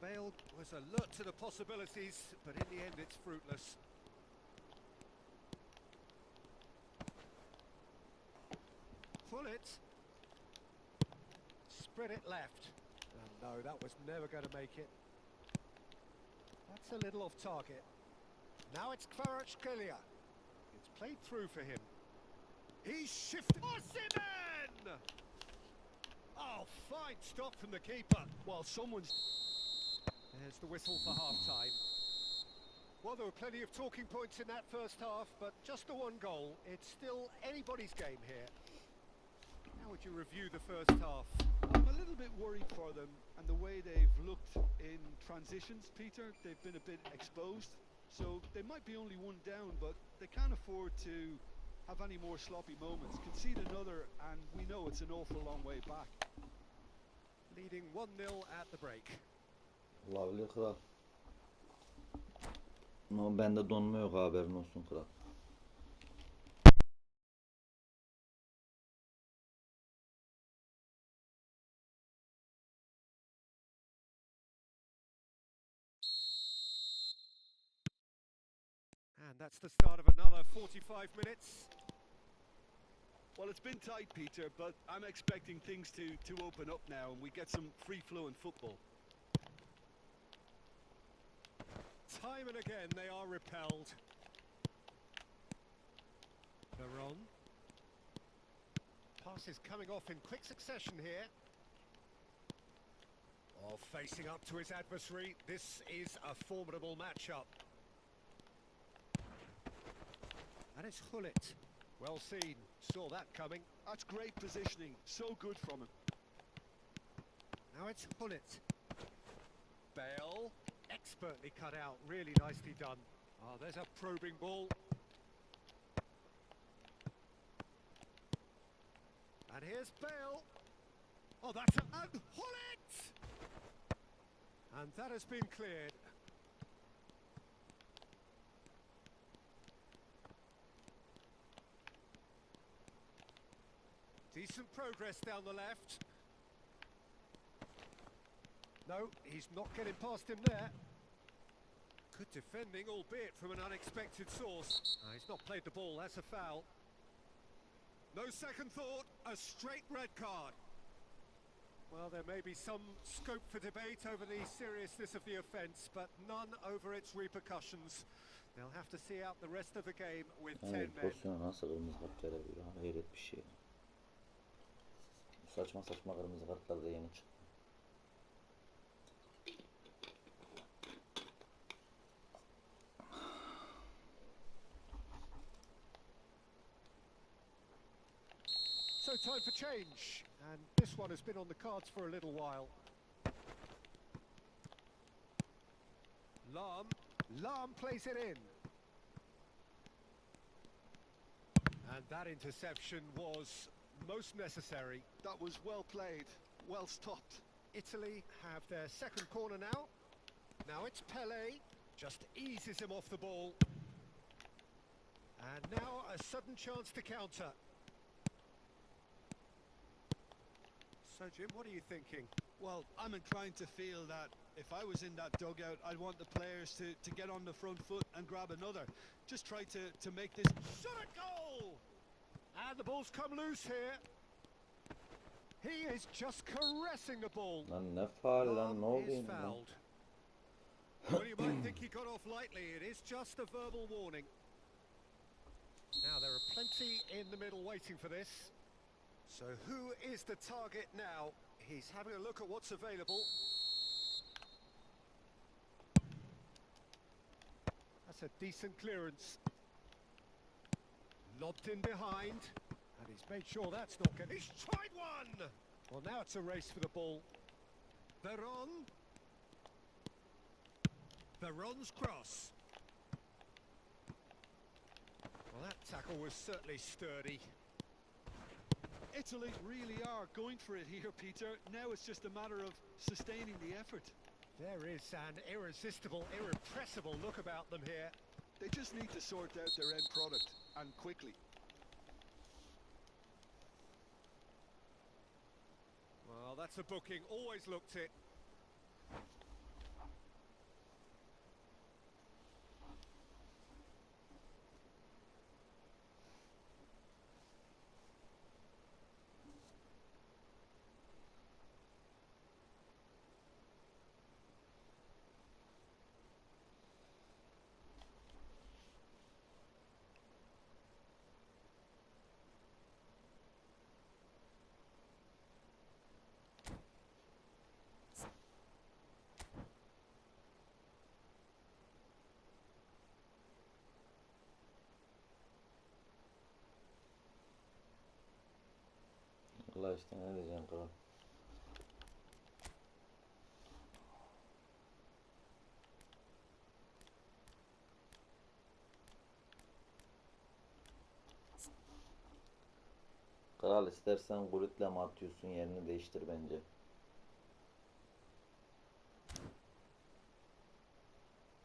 Bale was alert to the possibilities, but in the end it's fruitless. Pull it. Spread it left. And no, that was never going to make it. That's a little off target. Now it's Kvaratskhelia. It's played through for him. He's shifted. Osimhen! Oh, fine stop from the keeper. Well, someone's... There's the whistle for half-time. Well, there were plenty of talking points in that first half, but just the one goal. It's still anybody's game here. How would you review the first half? I'm a little bit worried for them and the way they've looked in transitions, Peter. They've been a bit exposed, so they might be only one down, but they can't afford to have any more sloppy moments. Concede another, and we know it's an awful long way back. Leading 1-0 at the break. Olabilir kral. Ama bende donma yok, haberin olsun kral. And that's the start of another 45 minutes. Well, it's been tight, Peter, but I'm expecting things to open up now and we get some free-flowing football. Time and again they are repelled. Veron. Pass is coming off in quick succession here. Oh, facing up to his adversary. This is a formidable matchup. And it's Hullet. Well seen. Saw that coming. That's great positioning. So good from him. Now it's Hullet. Bale. Expertly cut out. Really nicely done. Oh, there's a probing ball. And here's Bale. Oh, that's a... And Hullet! And that has been cleared. Decent progress down the left. No, he's not getting past him there. Good defending, albeit from an unexpected source. He's not played the ball, that's a foul. No second thought, a straight red card. Well, there may be some scope for debate over the seriousness of the offence, but none over its repercussions. They'll have to see out the rest of the game with 10 men. Pozisyona nasıl kırmızı kart verebilir? Hayret bir şey. Saçma saçma kırmızı kartlar da yeni çıktı. So time for change, and this one has been on the cards for a little while. Lam plays it in. And that interception was most necessary. That was well played, well stopped. Italy have their second corner now. Now it's Pele, just eases him off the ball. And now a sudden chance to counter. So Jim, what are you thinking? Well, I'm inclined to feel that if I was in that dugout, I'd want the players to get on the front foot and grab another. Just try to make this Shot at goal! And the ball's come loose here. He is just caressing the ball. Lan ne faal lan, ne Arm is oluyor lan? fouled. Well, you might think he got off lightly. It is just a verbal warning. Now, there are plenty in the middle waiting for this. So who is the target now? He's having a look at what's available. That's a decent clearance. Lobbed in behind. And he's made sure that's not good. He's tried one! Well, now it's a race for the ball. Veron. Veron's cross. Well, that tackle was certainly sturdy. Italy really are going for it here, Peter. Now it's just a matter of sustaining the effort. There is an irresistible, irrepressible look about them here. They just need to sort out their end product, and quickly. Well, that's a booking. Always looked it. Allah işte ne diyeceğim kral. Kral istersen guritle mi atıyorsun, yerini değiştir bence.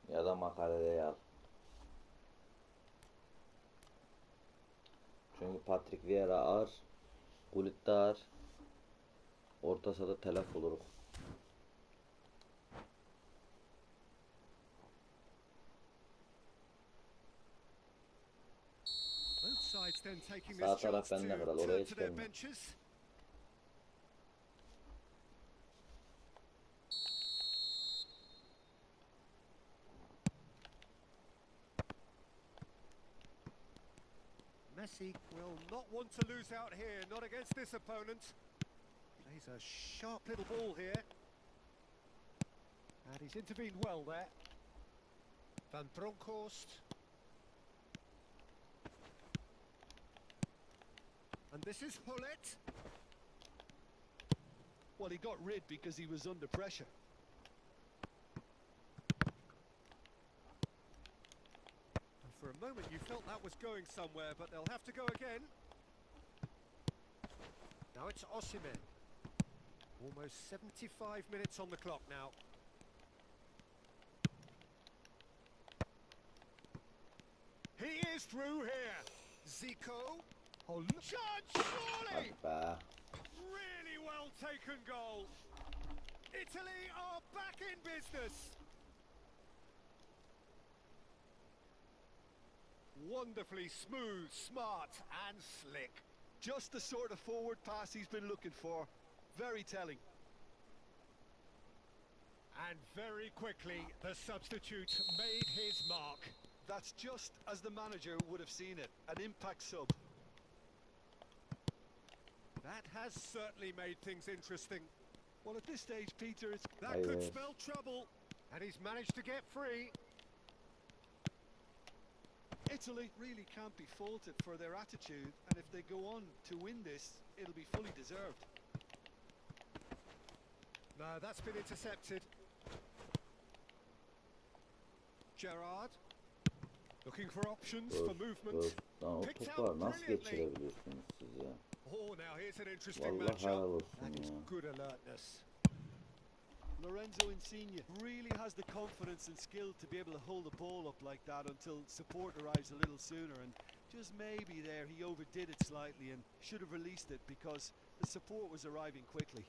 Ya da makalede al. Çünkü Patrick Vieira ağır. Gullit de ağır. Orta sahada telef oluruz. Both sides then taking Sağ this taraf chance to bende kral, oraya turn hiç to their gelme. benches. Messi will not want to lose out here, not against this opponent. Plays a sharp little ball here. And he's intervened well there. Van Bronckhorst. And this is Hullet. Well, he got rid because he was under pressure. And for a moment you felt that was going somewhere, but they'll have to go again. Now it's Osimhen. Almost 75 minutes on the clock now. He is through here. Zico. Oh, chance, surely! Hadi be. Really well taken goal. Italy are back in business. Wonderfully smooth, smart and slick. Just the sort of forward pass he's been looking for. Very telling. And very quickly, the substitute made his mark. That's just as the manager would have seen it. An impact sub. That has certainly made things interesting. Well, at this stage, Peter, it's... That could Yes. spell trouble. And he's managed to get free. Italy really can't be faulted for their attitude, and if they go on to win this, it'll be fully deserved. No, that's been intercepted. Gerrard. Looking for options for movement. Lan o Picked topu out nasıl brilliantly. geçirebiliyorsunuz siz ya? Oh, now here's an interesting Vallahi helal matchup. olsun That is ya. good alertness. Lorenzo Insigne really has the confidence and skill to be able to hold the ball up like that until support arrives a little sooner, and just maybe there he overdid it slightly and should have released it because the support was arriving quickly.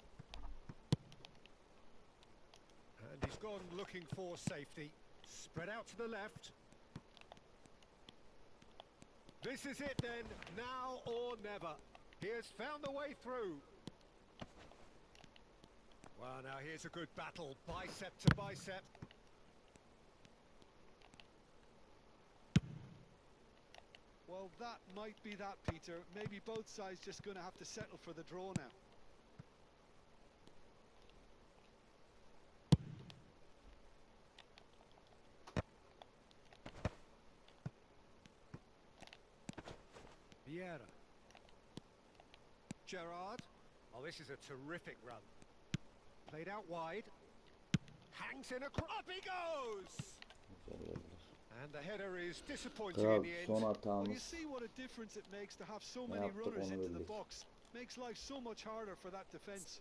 And he's gone looking for safety. Spread out to the left. This is it then, now or never. He has found the way through. Well, now here's a good battle, bicep to bicep. Well, that might be that, Peter. Maybe both sides just going to have to settle for the draw now. Vieira. Gerard. Oh, this is a terrific run. Played out wide. Hangs in up he goes! And the header is disappointing in Kral the end. son Well, you hatamız. see what a difference it makes to have so Ne many yaptık runners onu into the bildik. box. Makes life so much harder for that defence.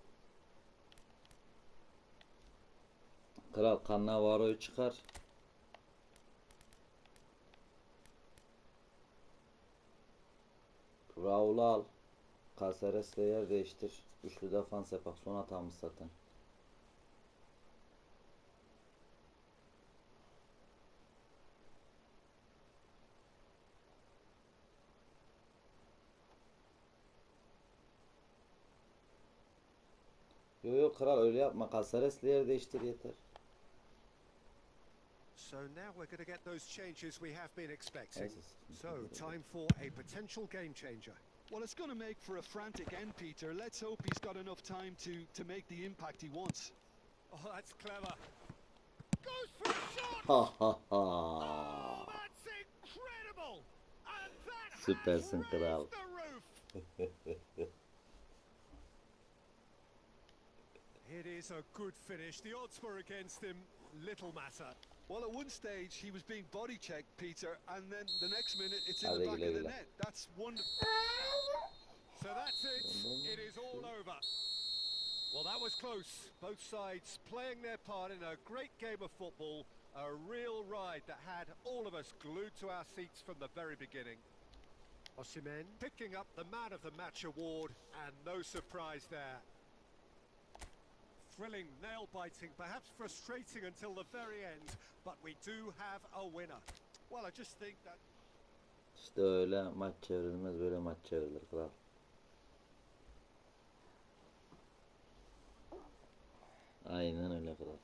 Kral Cannavaro'yu çıkar. Raul'u al. Caceres'le yer değiştir. Üçlü defans yapak. Son hatamız zaten. Yo kral öyle yapma. Caceres'le yer değiştir yeter. So now we're going to get those changes we have been expecting. Neyse. So, time for a potential game changer. Well, it's going to make for a frantic end, Peter. Let's hope he's got enough time to make the impact he wants. Oh, that's clever. Goes for a shot! Ha ha Oh, ha. that's incredible! And that has Süpersin kral. raised the roof! It is a good finish. The odds were against him. Little matter. Well, at one stage he was being body checked, Peter, and then the next minute it's in Hadi the back güle of the güle. net. That's wonderful. So that's it. It is all over. Well, that was close. Both sides playing their part in a great game of football. A real ride that had all of us glued to our seats from the very beginning. Osimhen picking up the Man of the Match award, and no surprise there. Thrilling, nail-biting, perhaps frustrating until the very end, but we do have a winner. Well, I just think that İşte öyle maç çevrilmez, böyle maç çevrilir kral. Aynen öyle kral.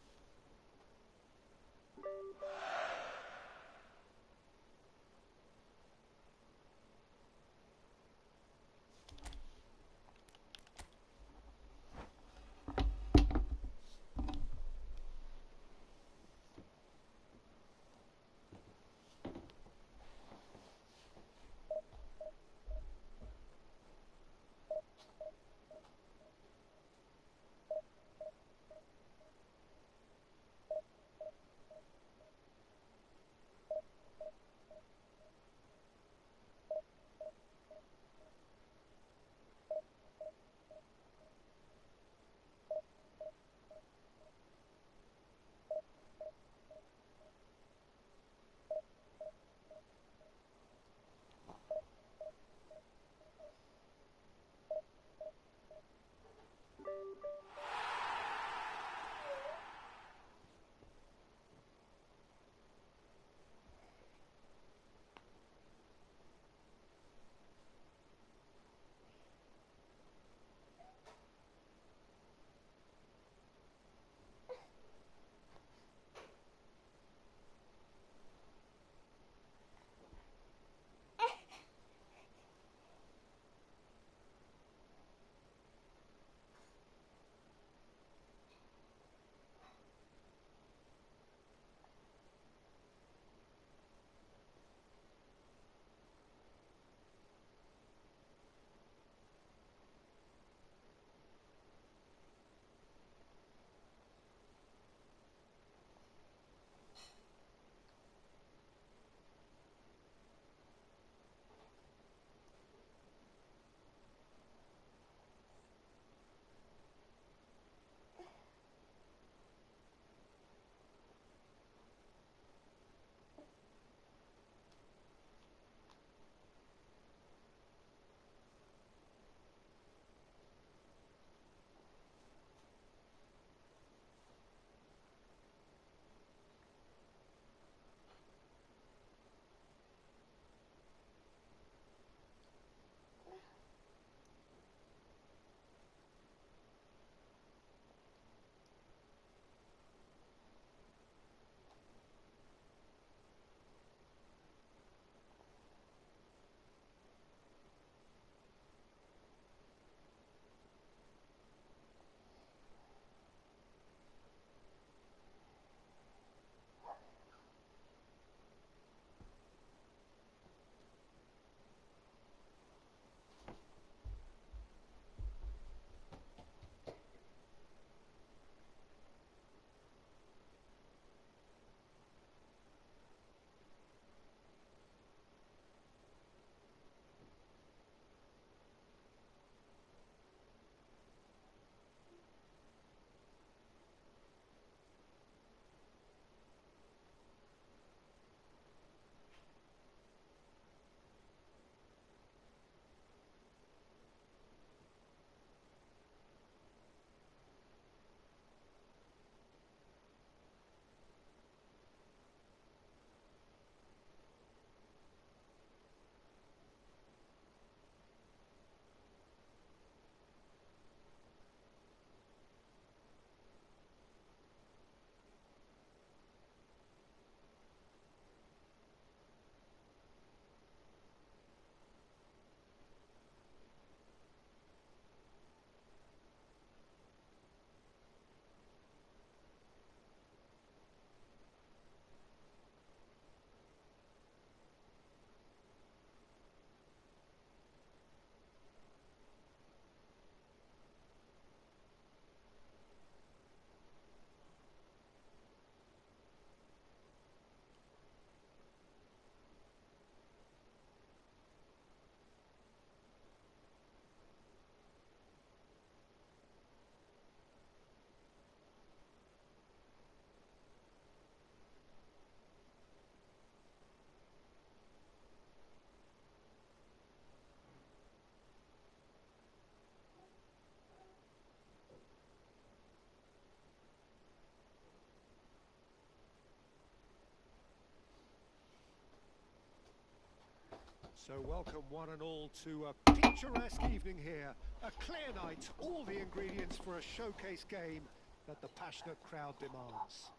So welcome one and all to a picturesque evening here. A clear night, all the ingredients for a showcase game that the passionate crowd demands.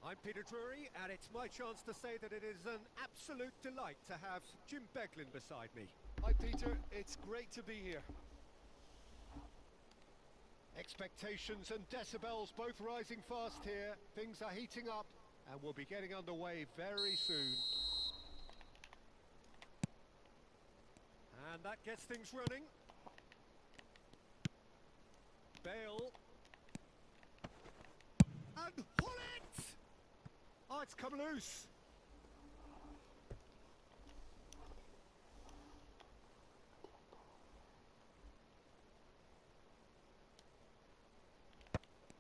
I'm Peter Drury, and it's my chance to say that it is an absolute delight to have Jim Beglin beside me. Hi Peter, it's great to be here. Expectations and decibels both rising fast here. Things are heating up, and we'll be getting underway very soon. And that gets things running. Bale. And pull it! Oh, it's come loose.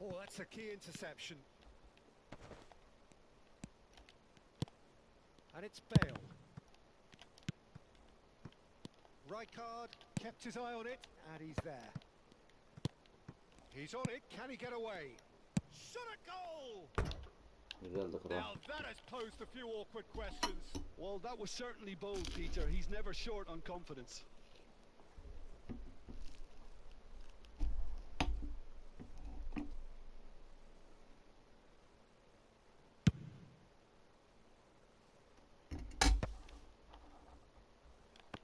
Oh, that's a key interception. And it's Bale. Rijkaard kept his eye on it, and he's there. He's on it, can he get away? Shot a goal! Now that has posed a few awkward questions. Well, that was certainly bold, Peter. He's never short on confidence.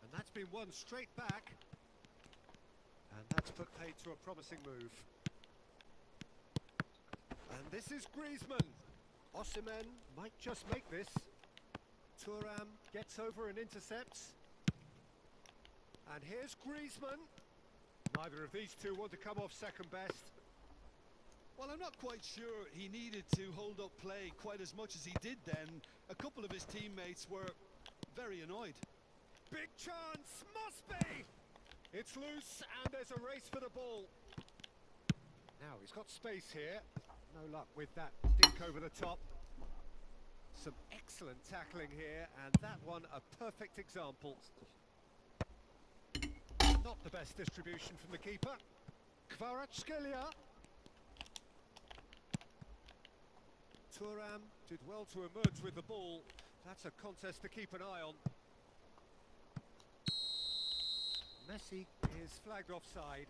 And that's been won straight back. And that's put paid to a promising move. And this is Griezmann. Osimhen might just make this. Thuram gets over and intercepts. And here's Griezmann. Neither of these two want to come off second best. Well, I'm not quite sure he needed to hold up play quite as much as he did then. A couple of his teammates were very annoyed. Big chance, must be! It's loose and there's a race for the ball. Now he's got space here. No luck with that dink over the top. Some excellent tackling here, and that one a perfect example. Not the best distribution from the keeper. Kvaratskhelia. Thuram did well to emerge with the ball. That's a contest to keep an eye on. Messi is flagged offside.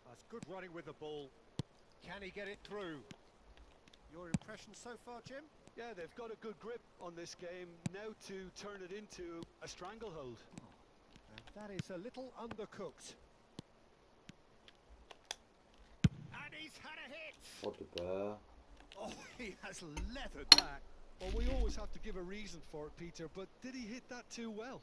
That's good running with the ball. Can he get it through? Your impression so far, Jim? Yeah, they've got a good grip on this game. Now to turn it into a stranglehold. And that is a little undercooked. And he's had a hit! Oh, he has leathered that. Well, we always have to give a reason for it, Peter, but did he hit that too well?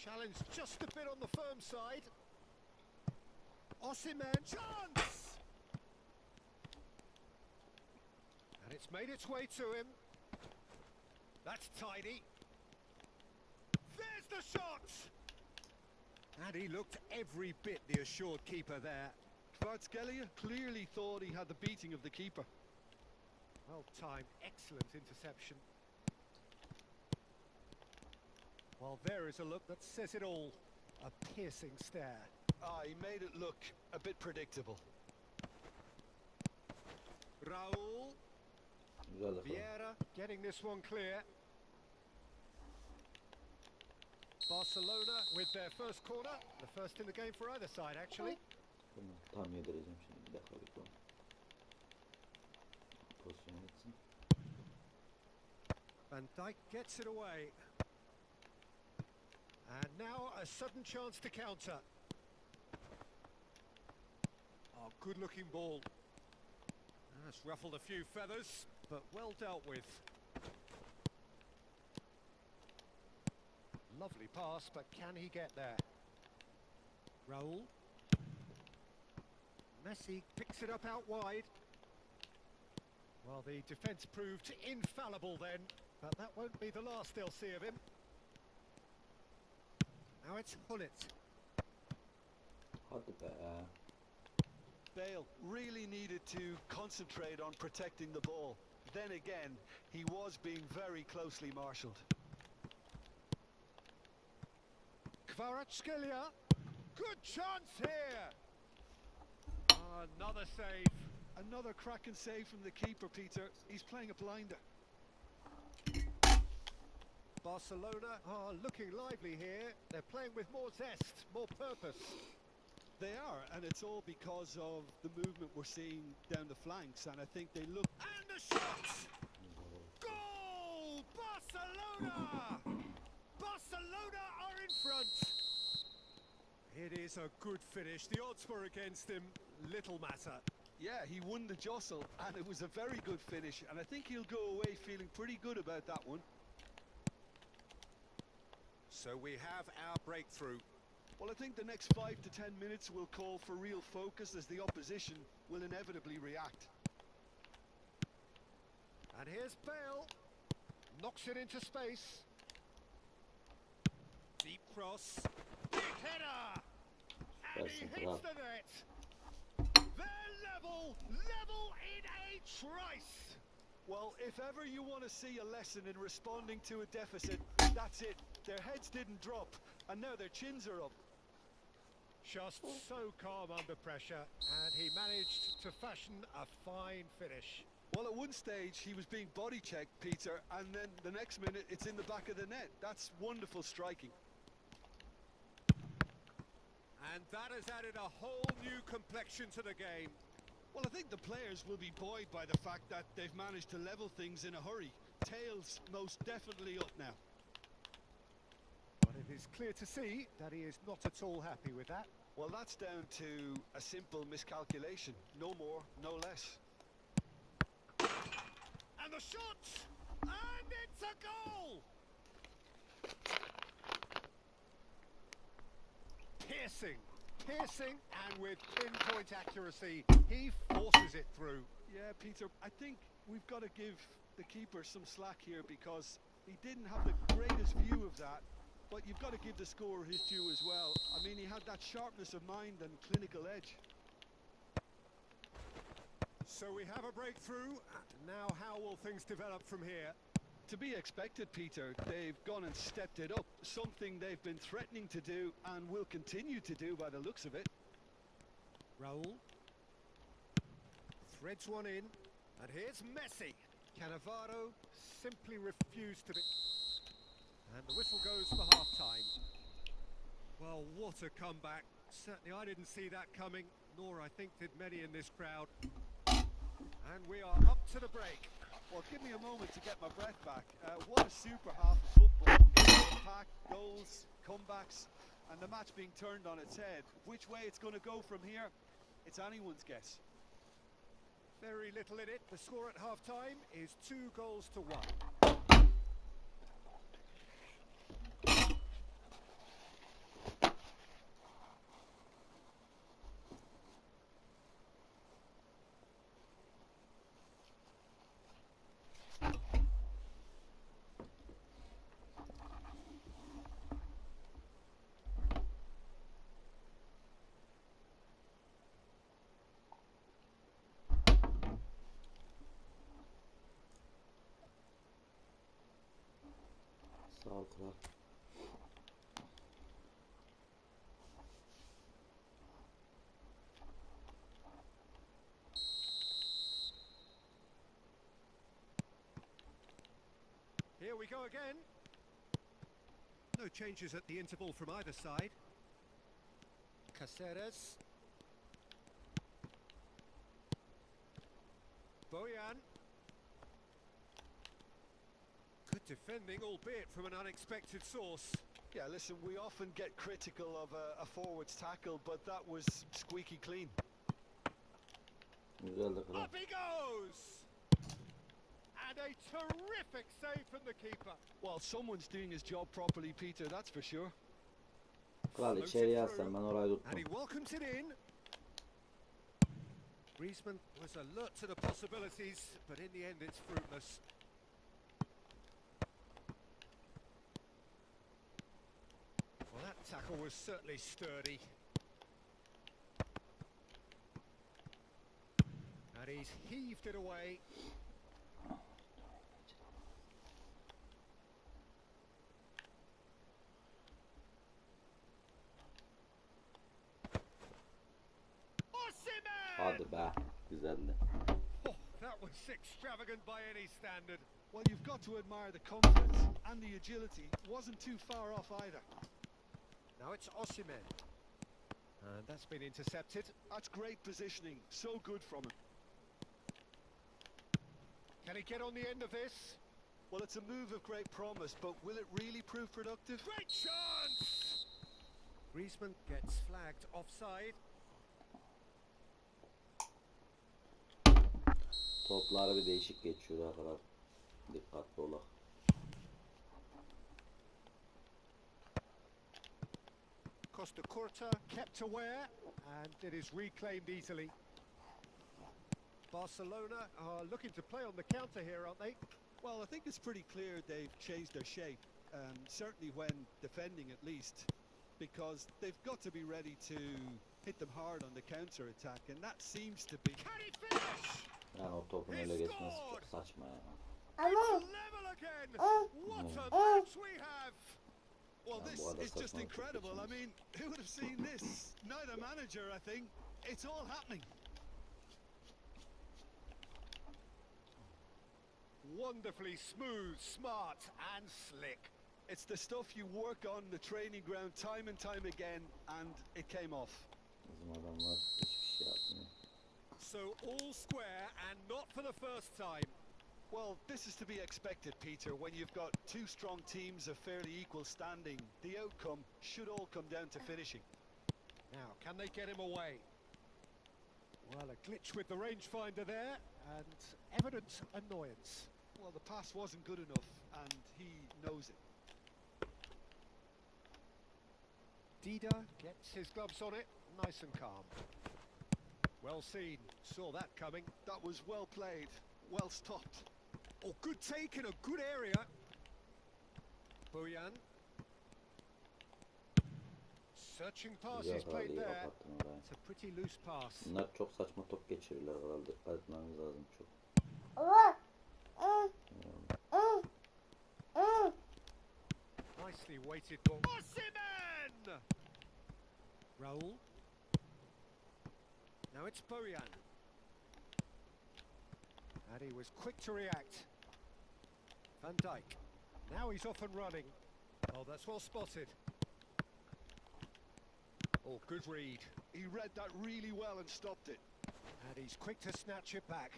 Challenge just a bit on the firm side. Osimhen, chance! And it's made its way to him. That's tidy. There's the shot! And he looked every bit the assured keeper there. Kvaratskhelia clearly thought he had the beating of the keeper. Well timed, excellent interception. Well, there is a look that says it all. A piercing stare. Ah, he made it look a bit predictable. Raul. Vieira getting this one clear. Barcelona with their first corner. The first in the game for either side, actually. Tam yedireceğim şimdi, bir dakika bekle. Pozisyona gitsin. Van Dijk gets it away. And now a sudden chance to counter. Oh, good-looking ball. That's ruffled a few feathers, but well dealt with. Lovely pass, but can he get there? Raul. Messi picks it up out wide. Well, the defence proved infallible then, but that won't be the last they'll see of him. Now it's Hullet. Hadi be. Bale really needed to concentrate on protecting the ball. Then again, he was being very closely marshalled. Kvaratskhelia, good chance here. Another save. Another cracking save from the keeper, Peter. He's playing a blinder. Barcelona are looking lively here. They're playing with more zest, more purpose. They are, and it's all because of the movement we're seeing down the flanks, and I think they look... And the shot! Goal! Barcelona! Barcelona are in front. It is a good finish. The odds were against him. Little matter. Yeah, he won the jostle, and it was a very good finish, and I think he'll go away feeling pretty good about that one. So we have our breakthrough. Well, I think the next 5 to 10 minutes will call for real focus as the opposition will inevitably react. And here's Bale. Knocks it into space. Deep cross. Big header! And he hits the net. They're level in a trice. Well, if ever you want to see a lesson in responding to a deficit, that's it. Their heads didn't drop, and now their chins are up. Just so calm under pressure, and he managed to fashion a fine finish. Well, at one stage, he was being body checked, Peter, and then the next minute, it's in the back of the net. That's wonderful striking. And that has added a whole new complexion to the game. Well, I think the players will be buoyed by the fact that they've managed to level things in a hurry. Tails most definitely up now. But it is clear to see that he is not at all happy with that. Well, that's down to a simple miscalculation. No more, no less. And the shot! And it's a goal! Piercing, and with pinpoint accuracy, he forces it through. Yeah, Peter, I think we've got to give the keeper some slack here because he didn't have the greatest view of that, but you've got to give the scorer his due as well. I mean, he had that sharpness of mind and clinical edge. So we have a breakthrough. Now how will things develop from here? To be expected, Peter. They've gone and stepped it up, something they've been threatening to do and will continue to do by the looks of it. Raul threads one in, and here's Messi. Cannavaro simply refused to be... And the whistle goes for half-time. Well, what a comeback. Certainly I didn't see that coming, nor I think did many in this crowd. And we are up to the break. Well, give me a moment to get my breath back. What a super half of football. Impact, goals, comebacks, and the match being turned on its head. Which way it's going to go from here, it's anyone's guess. Very little in it. The score at half-time is 2-1. Sağ ol kral. Here we go again. No changes at the interval from either side. Caceres. Boyan. Good defending, albeit from an unexpected source. Yeah, listen, we often get critical of a forward's tackle, but that was squeaky clean. Güzel de kral. Up he goes! And a terrific save from the keeper. Well, someone's doing his job properly, Peter, that's for sure. Kral içeriye atsan ben orayı And he tuttum. welcomes it in. Griezmann was alert to the possibilities, but in the end it's fruitless. Well, that tackle was certainly sturdy. And he's heaved it away. Hadi be, güzeldi. Oh, that was extravagant by any standard. Well, you've got to admire the confidence and the agility. Wasn't too far off either. Now it's Osimhen. And that's been intercepted. That's great positioning. So good from him. Can he get on the end of this? Well, it's a move of great promise, but will it really prove productive? Great chance! Griezmann gets flagged offside. Topları bir değişik geçiyor arkadaşlar. Dikkatli olak. Costa Curta kept aware, and it is reclaimed easily. Barcelona are looking to play on the counter here, aren't they? Well, I think it's pretty clear they've changed their shape, certainly when defending at least, because they've got to be ready to hit them hard on the counter-attack, and that seems to be... Can he finish? Yani o topun öyle geçmesi çok saçma ya. It's level again! What a match we have! Well, this is just incredible. I mean, who would have seen this? Neither manager, I think. It's all happening. Wonderfully smooth, smart and slick. It's the stuff you work on the training ground time and time again, and it came off. Bizim adamlar hiçbir şey yapmıyor. So all square and not for the first time. Well, this is to be expected, Peter. When you've got two strong teams of fairly equal standing, the outcome should all come down to finishing. Now, can they get him away? Well, a glitch with the rangefinder there, and evident annoyance. Well, the pass wasn't good enough, and he knows it. Dida gets his gloves on it, nice and calm. Well seen, saw that coming. That was well played, well stopped. Oh, good take in a good area. Boyan. Searching pass is played there. It's a pretty loose pass. Bunlar çok saçma top geçirirler herhalde. Dikkat etmemiz lazım çok. Nicely weighted ball. Osimhen! Raul. Now it's Boyan. And he was quick to react. Van Dijk. Now he's off and running. Oh, that's well spotted. Oh, good read. He read that really well and stopped it. And he's quick to snatch it back.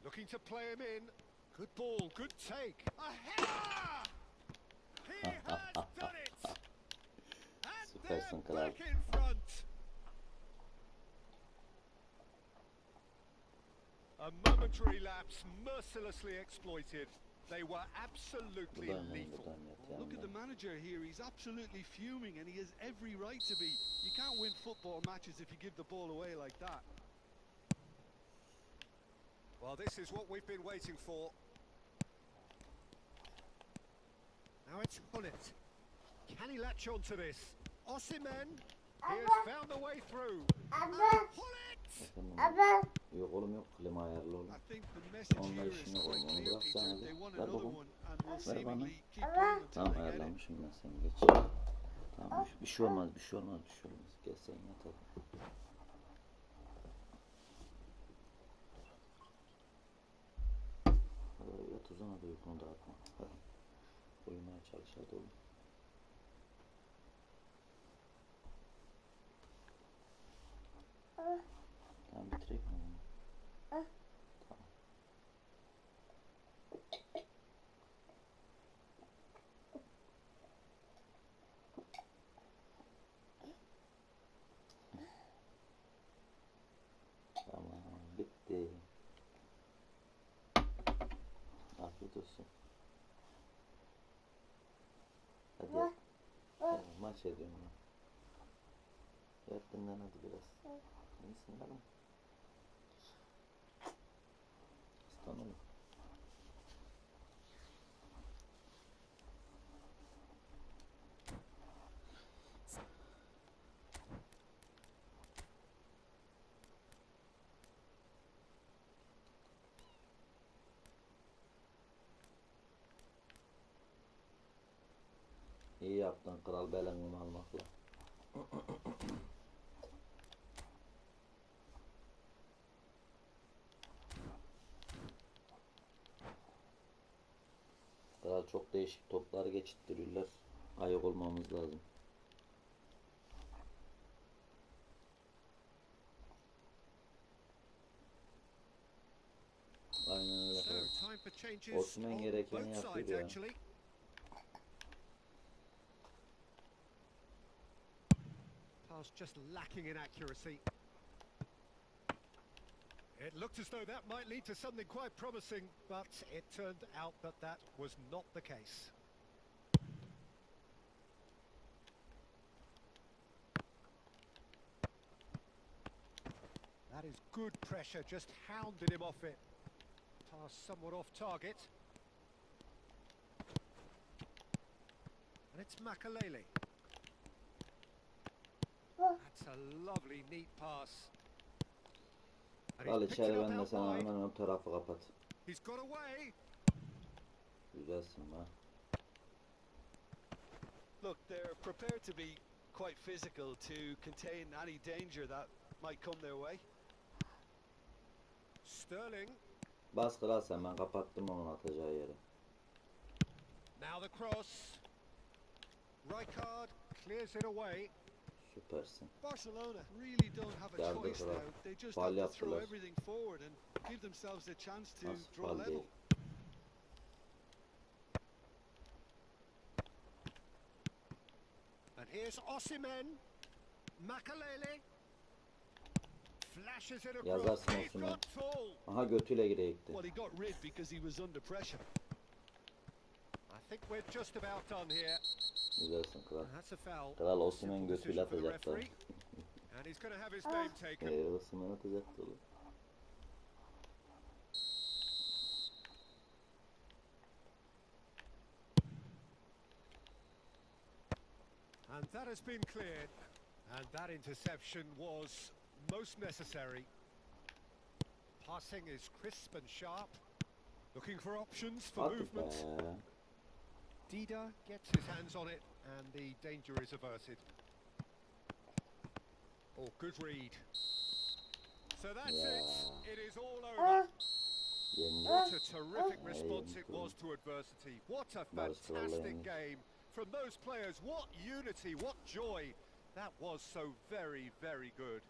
Looking to play him in. Good ball, good take. A header! He has done it! And they're back in front. A momentary lapse mercilessly exploited. They were absolutely lethal. Look at the manager here. He's absolutely fuming, and he has every right to be. You can't win football matches if you give the ball away like that. Well, this is what we've been waiting for. Now it's Hullet. Can he latch on to this? Osimhen, he has found the way through. Hullet! Yok oğlum yok, klima ayarlı oğlum. I think the message Onlar here is işini quite koyma, onu clear, bırak sen Peter. hadi. They want Ver another babam. one and will Ver bana. seemingly keep playing until Tamam they get it. ayarlamışım ben, sen geç. Tamam bir şey olmaz, bir şey olmaz, bir şey olmaz. Gel sen yat hadi. Hadi yat, uzan hadi, uykunu dağıtma. Hadi. Uyumaya çalış hadi oğlum. Tamam bitireyim mi onu? Tamam. Tamam bitti. Afiyet olsun. Hadi yat. Maç ediyorum ben. Yat dinlen hadi biraz. İyisin değil mi? Aslan oğlum. yaptın kral Bellingham almakla. Kral çok değişik toplar geçittiriyorlar. Ayık olmamız lazım. Aynen öyle. So, time for changes Osman on gerekeni both yapıyor sides ya. actually. Pass just lacking in accuracy. It looked as though that might lead to something quite promising, but it turned out that that was not the case. That is good pressure, just hounded him off it. Pass somewhat off target. And it's Makalele. That's a lovely, neat pass. And Kral he's picked it içeri up ben de out sana wide. hemen ön tarafı kapat. He's got away. Güzelsin ha. Look, they're prepared to be quite physical to contain any danger that might come their way. Sterling. Bas kral sen, ben kapattım onun atacağı yeri. Now the cross. Rijkaard clears it away. Süpersin. Barcelona really don't have a Yardım choice kral. now. They just Faul have to throw yaptılar. everything forward and give themselves a chance to Nasıl draw faul level. değil. And here's Osimhen. Makalele. Flashes it across. Yazarsın He's Osimhen. got tall. Aha götüyle girecekti. Well, he got rid because he was under pressure. I think we're just about done here. Güzelsin kral. And that's a foul. Kral Osimhen Simple götüyle decision for the atacaktı. referee. And he's going to have his name taken. Osimhen atacaktı. And that has been cleared. And that interception was most necessary. Passing is crisp and sharp. Looking for options for Hadi movement. be. Dida gets his hands on it and the danger is averted. Oh, good read. So that's it. It is all over. What a terrific response it was to adversity. What a fantastic game from those players. What unity, what joy. That was so very, very good.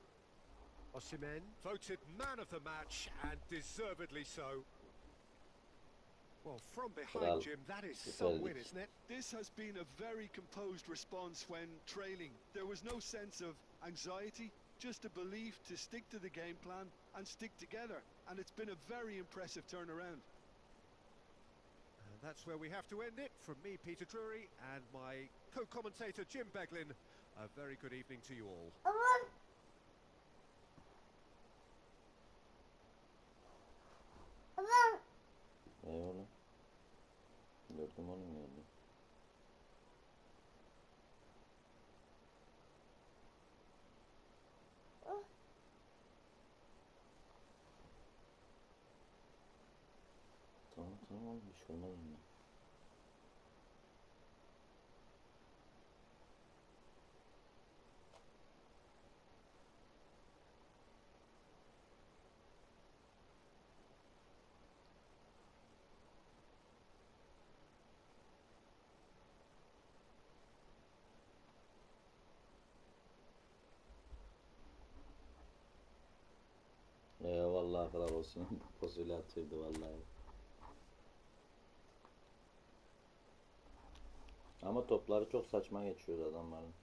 Osimhen voted man of the match and deservedly so. Well, from behind, Jim, that is some win, isn't it? This has been a very composed response when trailing. There was no sense of anxiety, just a belief to stick to the game plan and stick together. And it's been a very impressive turnaround. And that's where we have to end it. From me, Peter Drury, and my co-commentator, Jim Beglin, a very good evening to you all. Eyvallah. Gördüm oğlum gördüm. Tamam tamam oğlum, bir şey olmaz ondan. Vallahi kral olsun. Poposuyla atıyordu vallahi. Ama topları çok saçma geçiyor adamların.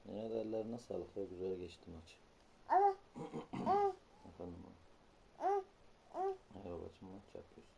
Yine de ellerine sağlık ya, güzel geçti maç. Efendim abi. Hey babacım, maç yapıyorsun.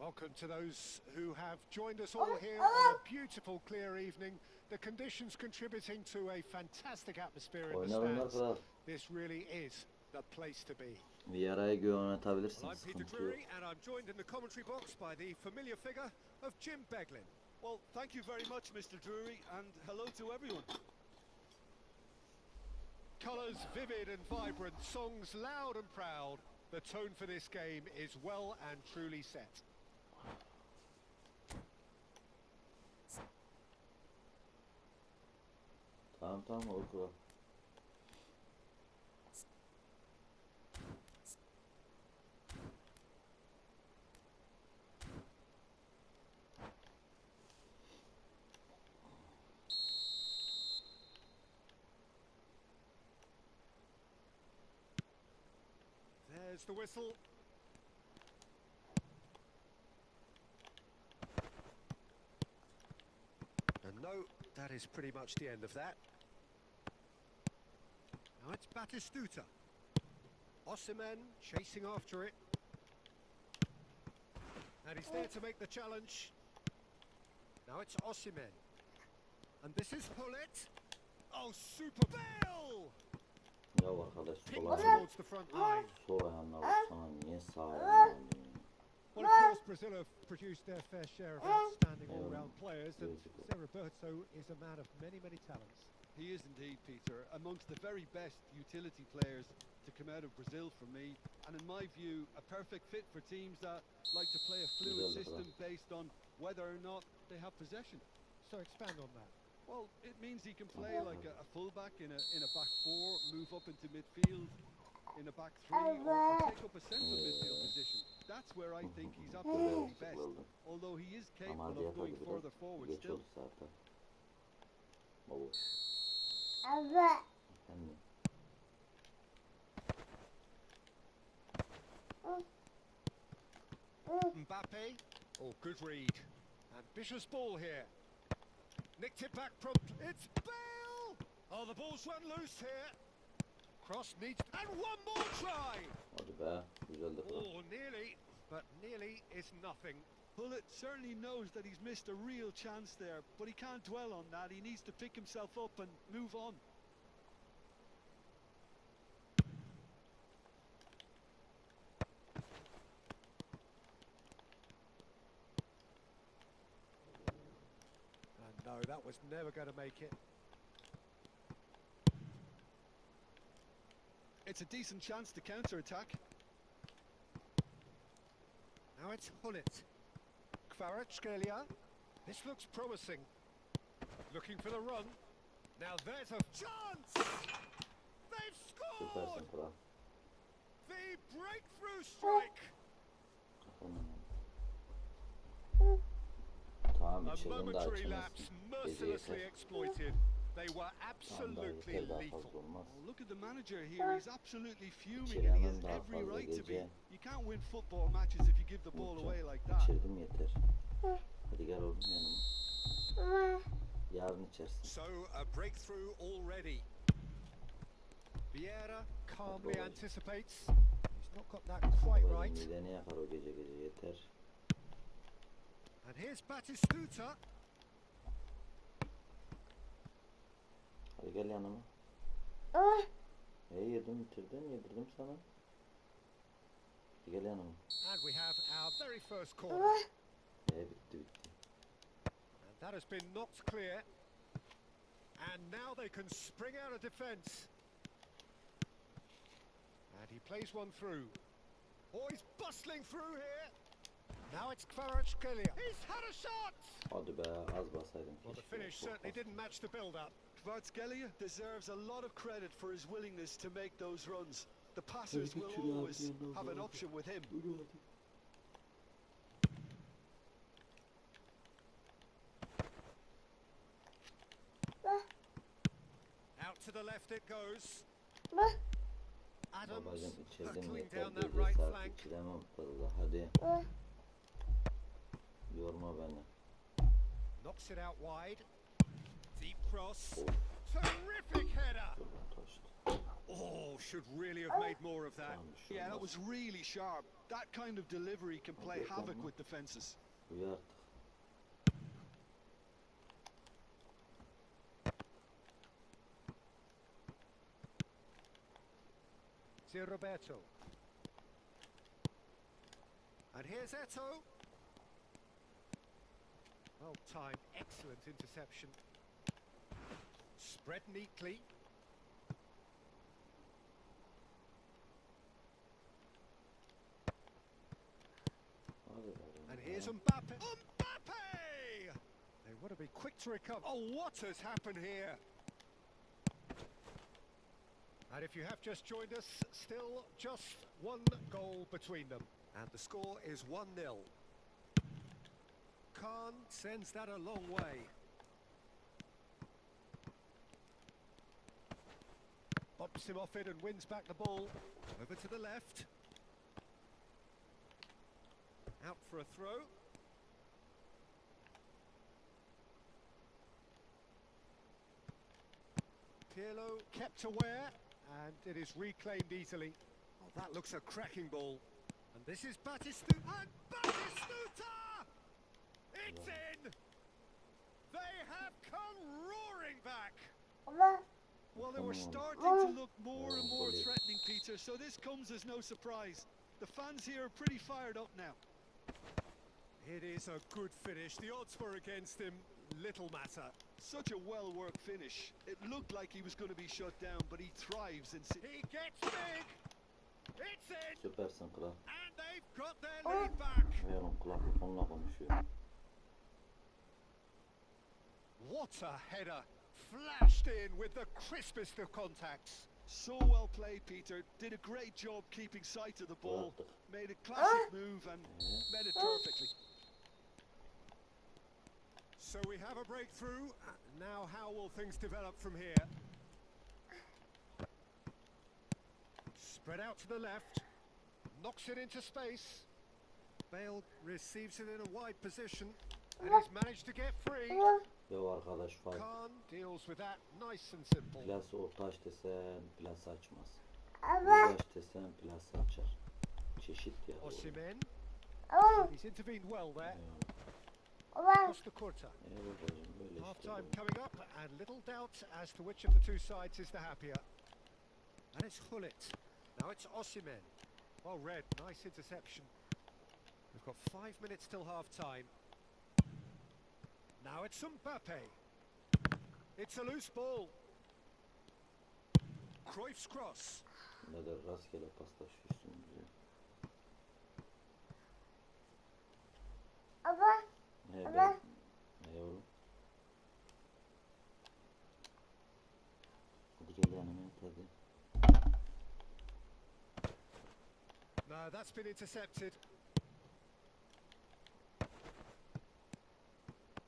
Welcome to those who have joined us all here on a beautiful, clear evening. The conditions contributing to a fantastic atmosphere in the stands. This really is the place to be. Yarayı yönetabilirsin. Well, I'm Peter Drury, and I'm joined in the commentary box by the familiar figure of Jim Beglin. Well, thank you very much, Mr. Drury, and hello to everyone. Colours vivid and vibrant, songs loud and proud. The tone for this game is well and truly set. Tamam olur kural. There's the whistle. And no, that is pretty much the end of that. Now it's Batistuta. Osimhen chasing after it. And he's there to make the challenge. Now it's Osimhen. And this is Hullet. Oh, super fail! Ya arkadaş Ping sola towards the front line. ayağına vursana niye sağ ayağına Well, of course, Brazil have produced their fair share of outstanding all-round players, and Zé Roberto is a man of many, many talents. He is indeed, Peter, amongst the very best utility players to come out of Brazil for me, and in my view, a perfect fit for teams that like to play a fluid system based on whether or not they have possession. So expand on that. Well, it means he can play like a fullback in a back four, move up into midfield in a back three, or take up a central midfield position. That's where I think he's absolutely best, although he is capable of going further forward still. Mbappe. Oh, good read. Ambitious ball here. Nicked it back promptly. It's Bale! Oh, the ball's run loose here. Cross needs... And one more try! Hadi be, güzel de. Oh, nearly. But nearly is nothing. Hullet certainly knows that he's missed a real chance there, but he can't dwell on that. He needs to pick himself up and move on. And no, that was never going to make it. It's a decent chance to counter-attack. Now it's Hullet. Kvaratskhelia. This looks promising. Looking for the run. Now there's a chance! They've scored! The breakthrough strike! A momentary lapse mercilessly exploited. They were absolutely lethal. Oh, look at the manager here. He's absolutely fuming and he has every right to be. You can't win football matches if you give the ball away like that. İçirdim yeter. Hadi gel oğlum yanıma. Yarın içersin. So a breakthrough already. Vieira calmly anticipates. He's not got that quite right. Mideni yakar o gece yeter. And here's Batistuta. Hadi gel yanıma. Yedim yedirdim sana. Hadi gel yanıma. And we have our very first corner. Bitti. And that has been knocked clear. And now they can spring out of defence. And he plays one through. Oh, he's bustling through here. Now it's Kvaratskhelia. He's had a shot! Hadi be, az basaydım. Well, the finish certainly didn't match the build-up. Kvaratskhelia deserves a lot of credit for his willingness to make those runs. The passers will always have an option with him. Out to the left it goes. Adams Babacım içirdim hurtling yeter. down that Gece right saat flank. 2'de mi fazla? Hadi. Yorma beni. Knocks it out wide. Deep cross. Terrific header. Şuradan taştı. Oh, should really have made more of that. Tamam, bir şey Yeah, that olmaz. was really sharp. That kind of delivery can play havoc with defences. Uyu artık. Here's Roberto. And here's Eto. Well timed, excellent interception. Spread neatly. Hadi bakalım. And here's Mbappe. Mbappe! They want to be quick to recover. Oh, what has happened here? And if you have just joined us, still just one goal between them. And the score is 1-0. Khan sends that a long way. Bumps him off it and wins back the ball. Over to the left. Out for a throw. Pirlo kept aware, and it is reclaimed easily. Oh, that looks a cracking ball. And this is Batistuta. And Batistuta! It's in! They have come roaring back. Well, they were starting to look more and more threatening, Peter, so this comes as no surprise. The fans here are pretty fired up now. It is a good finish. The odds were against him. Little matter. Such a well-worked finish. It looked like he was going to be shut down, but he thrives in... He gets big. It's in. Süpersin kral. And they've got their lead back. Ver oğlum kulaklık onunla konuşuyor. What a header. Flashed in with the crispest of contacts. So well played, Peter. Did a great job keeping sight of the ball. Made a classic move and met it perfectly. So we have a breakthrough. Now how will things develop from here? Spread out to the left. Knocks it into space. Bale receives it in a wide position. And he's managed to get free. Yo arkadaş fark. Khan deals with that nice and simple. Plas orta aç desen plas açmaz. Orta aç desen plas açar. Çeşit ya. Osimhen. He's intervened well there. Eyvallah. Costa Curta. Babacım böyle Half işte. time coming up, and little doubt as to which of the two sides is the happier. And it's Hullet. Now it's Osimhen. Well read, nice interception. We've got 5 minutes till half time. Now it's Mbappe. It's a loose ball. Cruyff's cross. Ne de rastgele paslaşıyorsun diyor. Ne ben? Ne yavrum? Hadi gel yanıma yat hadi. No, that's been intercepted.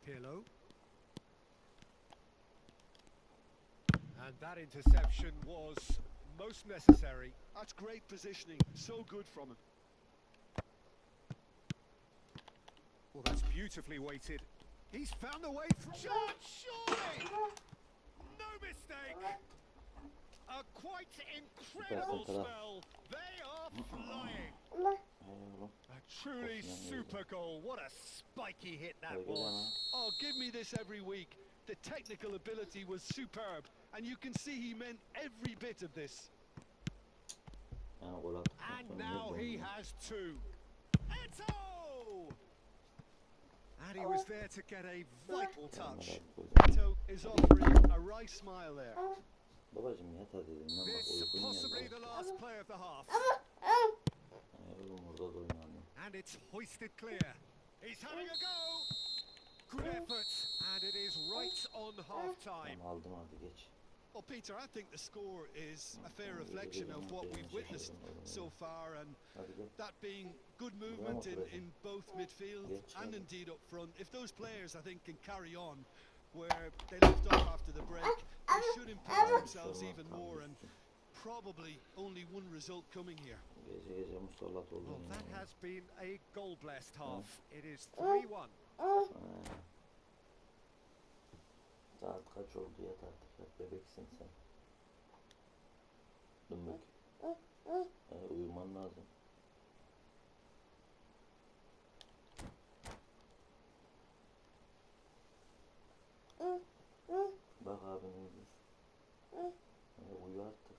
Pirlo. And that interception was most necessary. That's great positioning. So good from him. Well, that's beautifully weighted. He's found a way through. Shot, surely! No mistake! A quite incredible spell. They are flying. Eyvallah. A truly super goal. What a spiky hit that Hadi gel was. ana. Oh, give me this every week. The technical ability was superb, and you can see he meant every bit of this. Yani gol attıktan And sonra now ne he dönüyor? has two. Eto! And he was there to get a vital touch. Eto is offering a wry smile there. Babacım yat hadi dedim lan bak This uykun possibly geldi. the last play of the half. Oğlum orada da oynanıyor. And it's hoisted clear. He's having a go. Good effort. And it is right on half time. Tamam aldım hadi geç. Well, Peter, I think the score is a fair reflection of what we've witnessed so far, and Hadi gel. that being good movement in both midfield and indeed up front. If those players, I think, can carry on where they left off after the break, they should impose themselves even more, and probably only one result coming here. Gece gece musallat oldum. Well, that ya. has been a goal-blessed half. It is 3-1. Ha. Saat kaç oldu yat artık yat bebeksin sen. Dur bak. Uyuman lazım. Bak abim uyuyor. Uyu artık.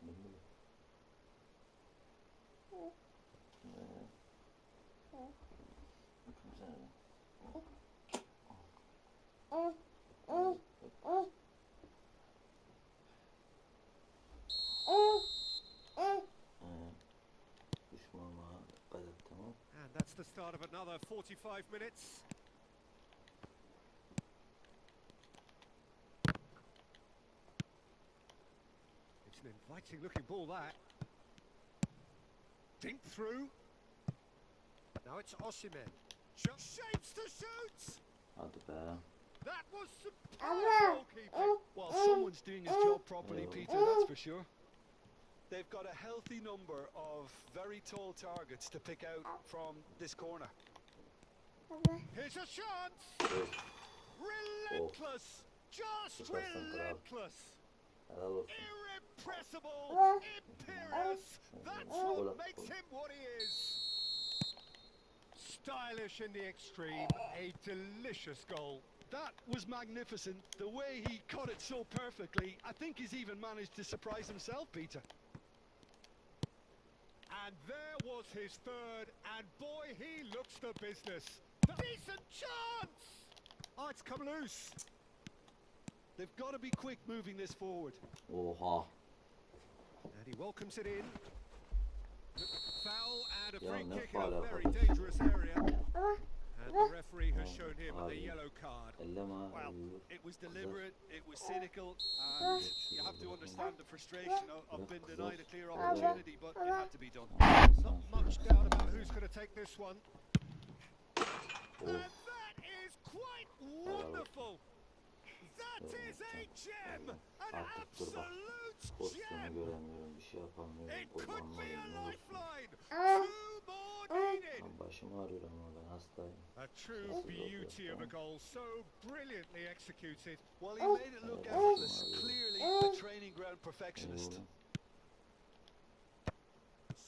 Değil mi? Düşmama dikkat et, tamam. And that's the start of another 45 minutes. It's an inviting looking ball, that. Dink through. Now it's Osimhen. Just shapes to shoot. Hadi be. That was superb goalkeeping. Well, someone's doing his job properly, Peter, that's for sure. They've got a healthy number of very tall targets to pick out from this corner. Here's a chance. Relentless. Just relentless. Helal olsun. Irrepressible. Imperious. That's what makes him what he is. Stylish in the extreme. A delicious goal. That was magnificent. The way he cut it so perfectly, I think he's even managed to surprise himself, Peter. And there was his third, and boy, he looks the business. Decent chance! Oh, it's come loose. They've got to be quick moving this forward. Oha. And he welcomes it in. Foul and a Yeah, free no kick in foul, a very dangerous area. And the referee has shown him a yellow card. Elleme. Well, it was deliberate, it was cynical, and you have to understand the frustration of being denied a clear opportunity, but it had to be done. Not much doubt about who's going to take this one. And that is quite wonderful. That is a gem, an absolute Pozisyonu gem. göremiyorum, bir şey yapamıyorum. It could be a lifeline. Olsun. Two more needed. Başım ağrıyor ama ben hastayım. A true beauty of a goal, so brilliantly executed. Well, he made it look effortless, clearly a training ground perfectionist.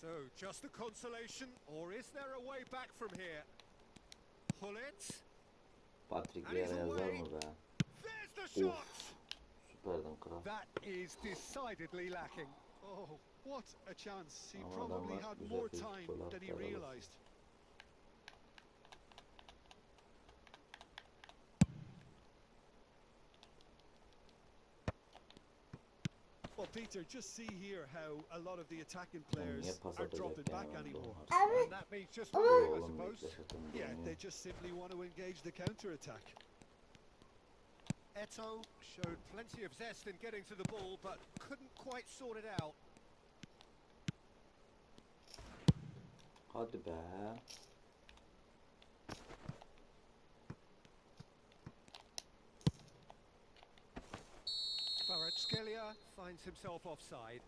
So, just a consolation, or is there a way back from here? Pull it. Patrick And he's Vieira yazar away. mı be? There's the shot. Süperdin kral. That is decidedly lacking. Oh, what a chance. He Ama probably adamlar had güzel more bir time gol than he attı, helal olsun. realised. Well, Peter, just see here how a lot of the attacking players are dropping back anymore. And that means just one thing, I suppose. Yeah, they just simply want to engage the counter-attack. Eto'o showed plenty of zest in getting to the ball, but couldn't quite sort it out. Hadi be. Kvaratskhelia finds himself offside.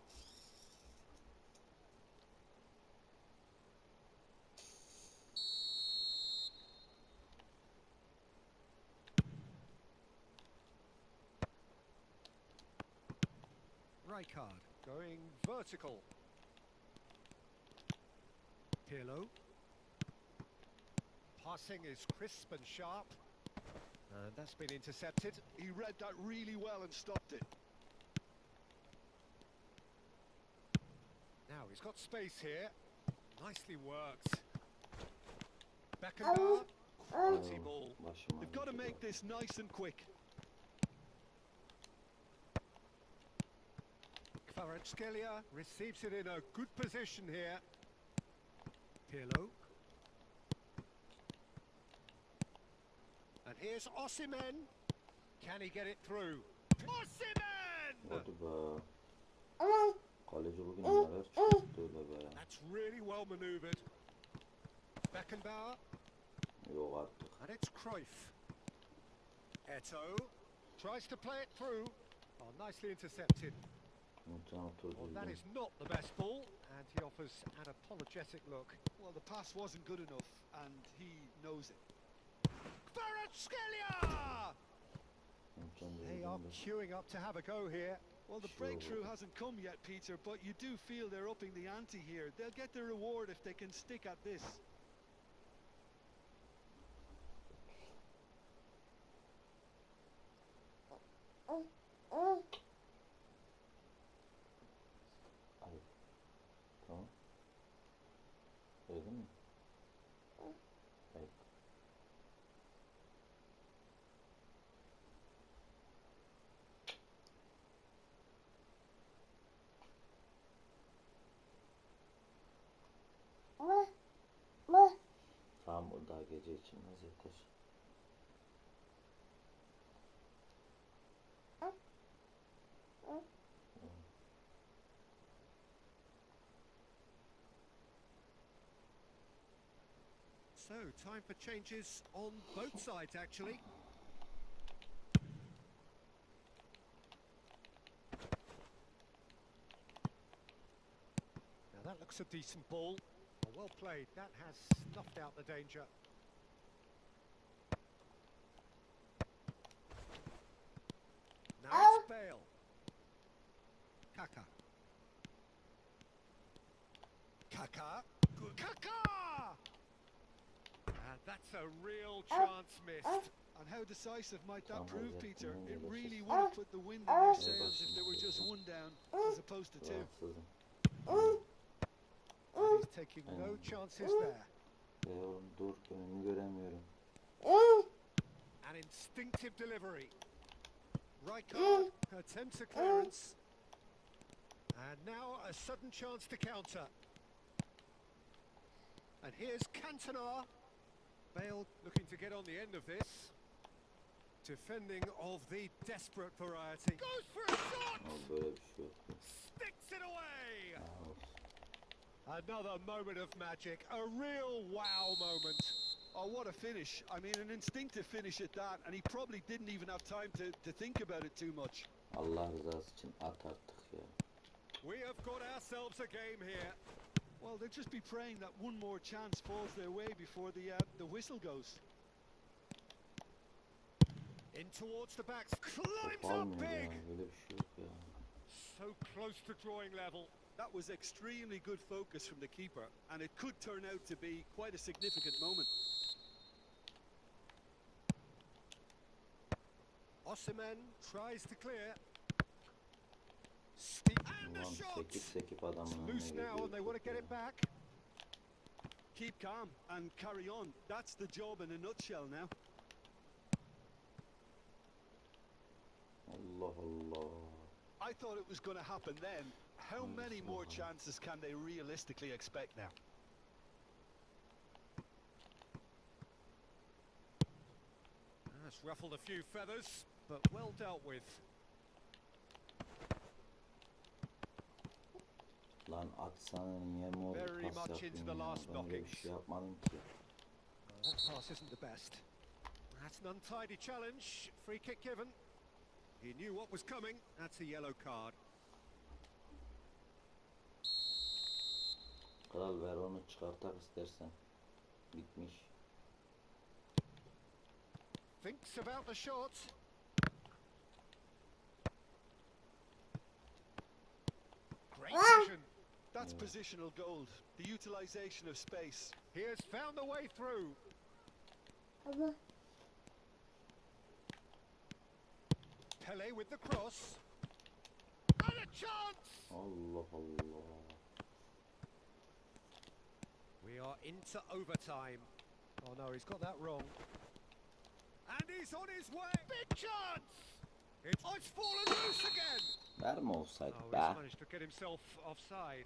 Rijkaard going vertical. Pirlo. Passing is crisp and sharp. And that's been intercepted. He read that really well and stopped it. Now he's got space here. Nicely worked. Beckenbauer. Quality ball. Başım They've got to ağrıyor. make this nice and quick. Kvaratskhelia receives it in a good position here. Pirlo. And here's Osimhen. Can he get it through? Osimhen! Hadi be. Kaleci bugün neler çıktı öyle be. That's really well manoeuvred. Beckenbauer. Yok artık. And it's Cruyff. Eto'o tries to play it through. Oh, nicely intercepted. Umutcan oturdu. Well, that is not the best ball, and he offers an apologetic look. Well, the pass wasn't good enough, and he knows it. Kvaratskhelia! Umutcan They are dedi. queuing up to have a go here. Well, the Sure. breakthrough hasn't come yet, Peter, but you do feel they're upping the ante here. They'll get their reward if they can stick at this. Ay. Tamam. Öyle mi? Evet. Tamam, o daha gece içilmez, yeter. So, time for changes on both sides, actually. Now that looks a decent ball. Well played. That has snuffed out the danger. Now it's Bale. Kaka. Kaka. Good. Kaka! And that's a real chance missed. And how decisive might that Tamam, prove, evet, Peter? bunu It göreceğiz. really would have put the wind in their sails if they were just one down as opposed to two. Rahatsızım. And he's taking no chances there. Oğlum dur, önümü göremiyorum. An instinctive delivery. Rijkaard attempts a clearance. And now a sudden chance to counter. And here's Cantona. Bale looking to get on the end of this. Defending of the desperate variety. Goes for a shot! Ama böyle bir şey yok. Sticks it away! Aa, olsun. Another moment of magic. A real wow moment. Oh, what a finish. I mean, an instinctive finish at that, and he probably didn't even have time to think about it too much. Allah rızası için at artık ya. We have got ourselves a game here. Well, they'll just be praying that one more chance falls their way before the whistle goes. In towards the backs. Climbs Top up almıyor ya, big. böyle bir şey yok ya. So close to drawing level. That was extremely good focus from the keeper, and it could turn out to be quite a significant moment. Osimhen tries to clear. Steep and the Ulan shot. sekip adamın Loose önüne now and they want to get geliyor. it back. Keep calm and carry on. That's the job in a nutshell now. Allah Allah. I thought it was going to happen then. How many more chances can they realistically expect now? That's ruffled a few feathers, but well dealt with. Lan atsana, niye mi oldu, Very pas much into yapıyorsun the ya? last Ben öyle bir knockings. şey yapmadım ki. That pass isn't the best. That's an untidy challenge. Free kick given. He knew what was coming. That's a yellow card. Kral ver onu, çıkartak istersen. Bitmiş. Thinks about the shot. Great vision. That's positional gold, the utilisation of space. He has found the way through. Pele with the cross. And a chance! Allah Allah. We are into overtime. Oh no, he's got that wrong. And he's on his way. Big chance! It's fallen loose again. Verme olsaydı Oh, be. he's managed to get himself offside.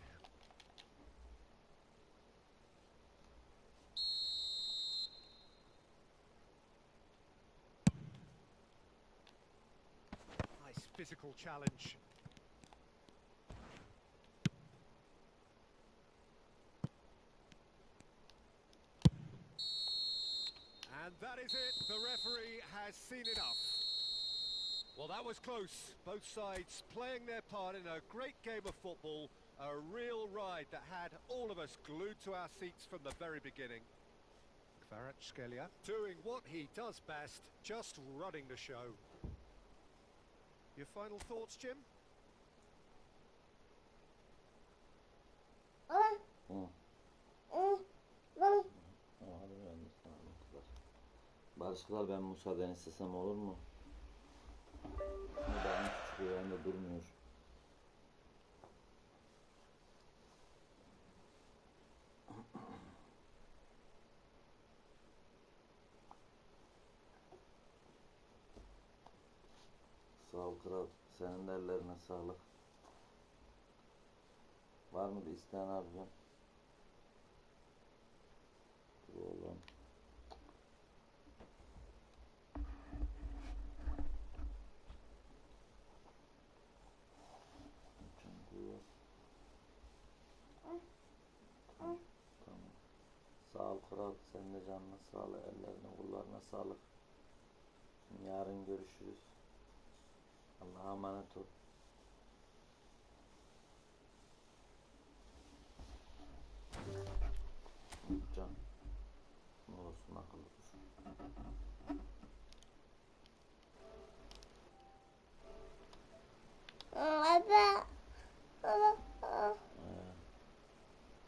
Nice physical challenge. And that is it. The referee has seen enough. Well, that was close. Both sides playing their part in a great game of football. A real ride that had all of us glued to our seats from the very beginning. Kvaratskhelia doing what he does best, just running the show. Your final thoughts, Jim? Hı. Hadi ben de sana kızlar. Barışıklar, ben müsaadeni istesem olur mu? Ben küçük yerinde durmuyor. Sağ ol kral. Senin de ellerine sağlık. Var mı bir isteyen abicim? Dur oğlum. Dur. Tamam. Sağ ol kral. Sen de canına sağlık. Ellerine kullarına sağlık. Yarın görüşürüz. Allah'a emanet ol. Can. Ne olsun akıllı dur. Baba. Baba.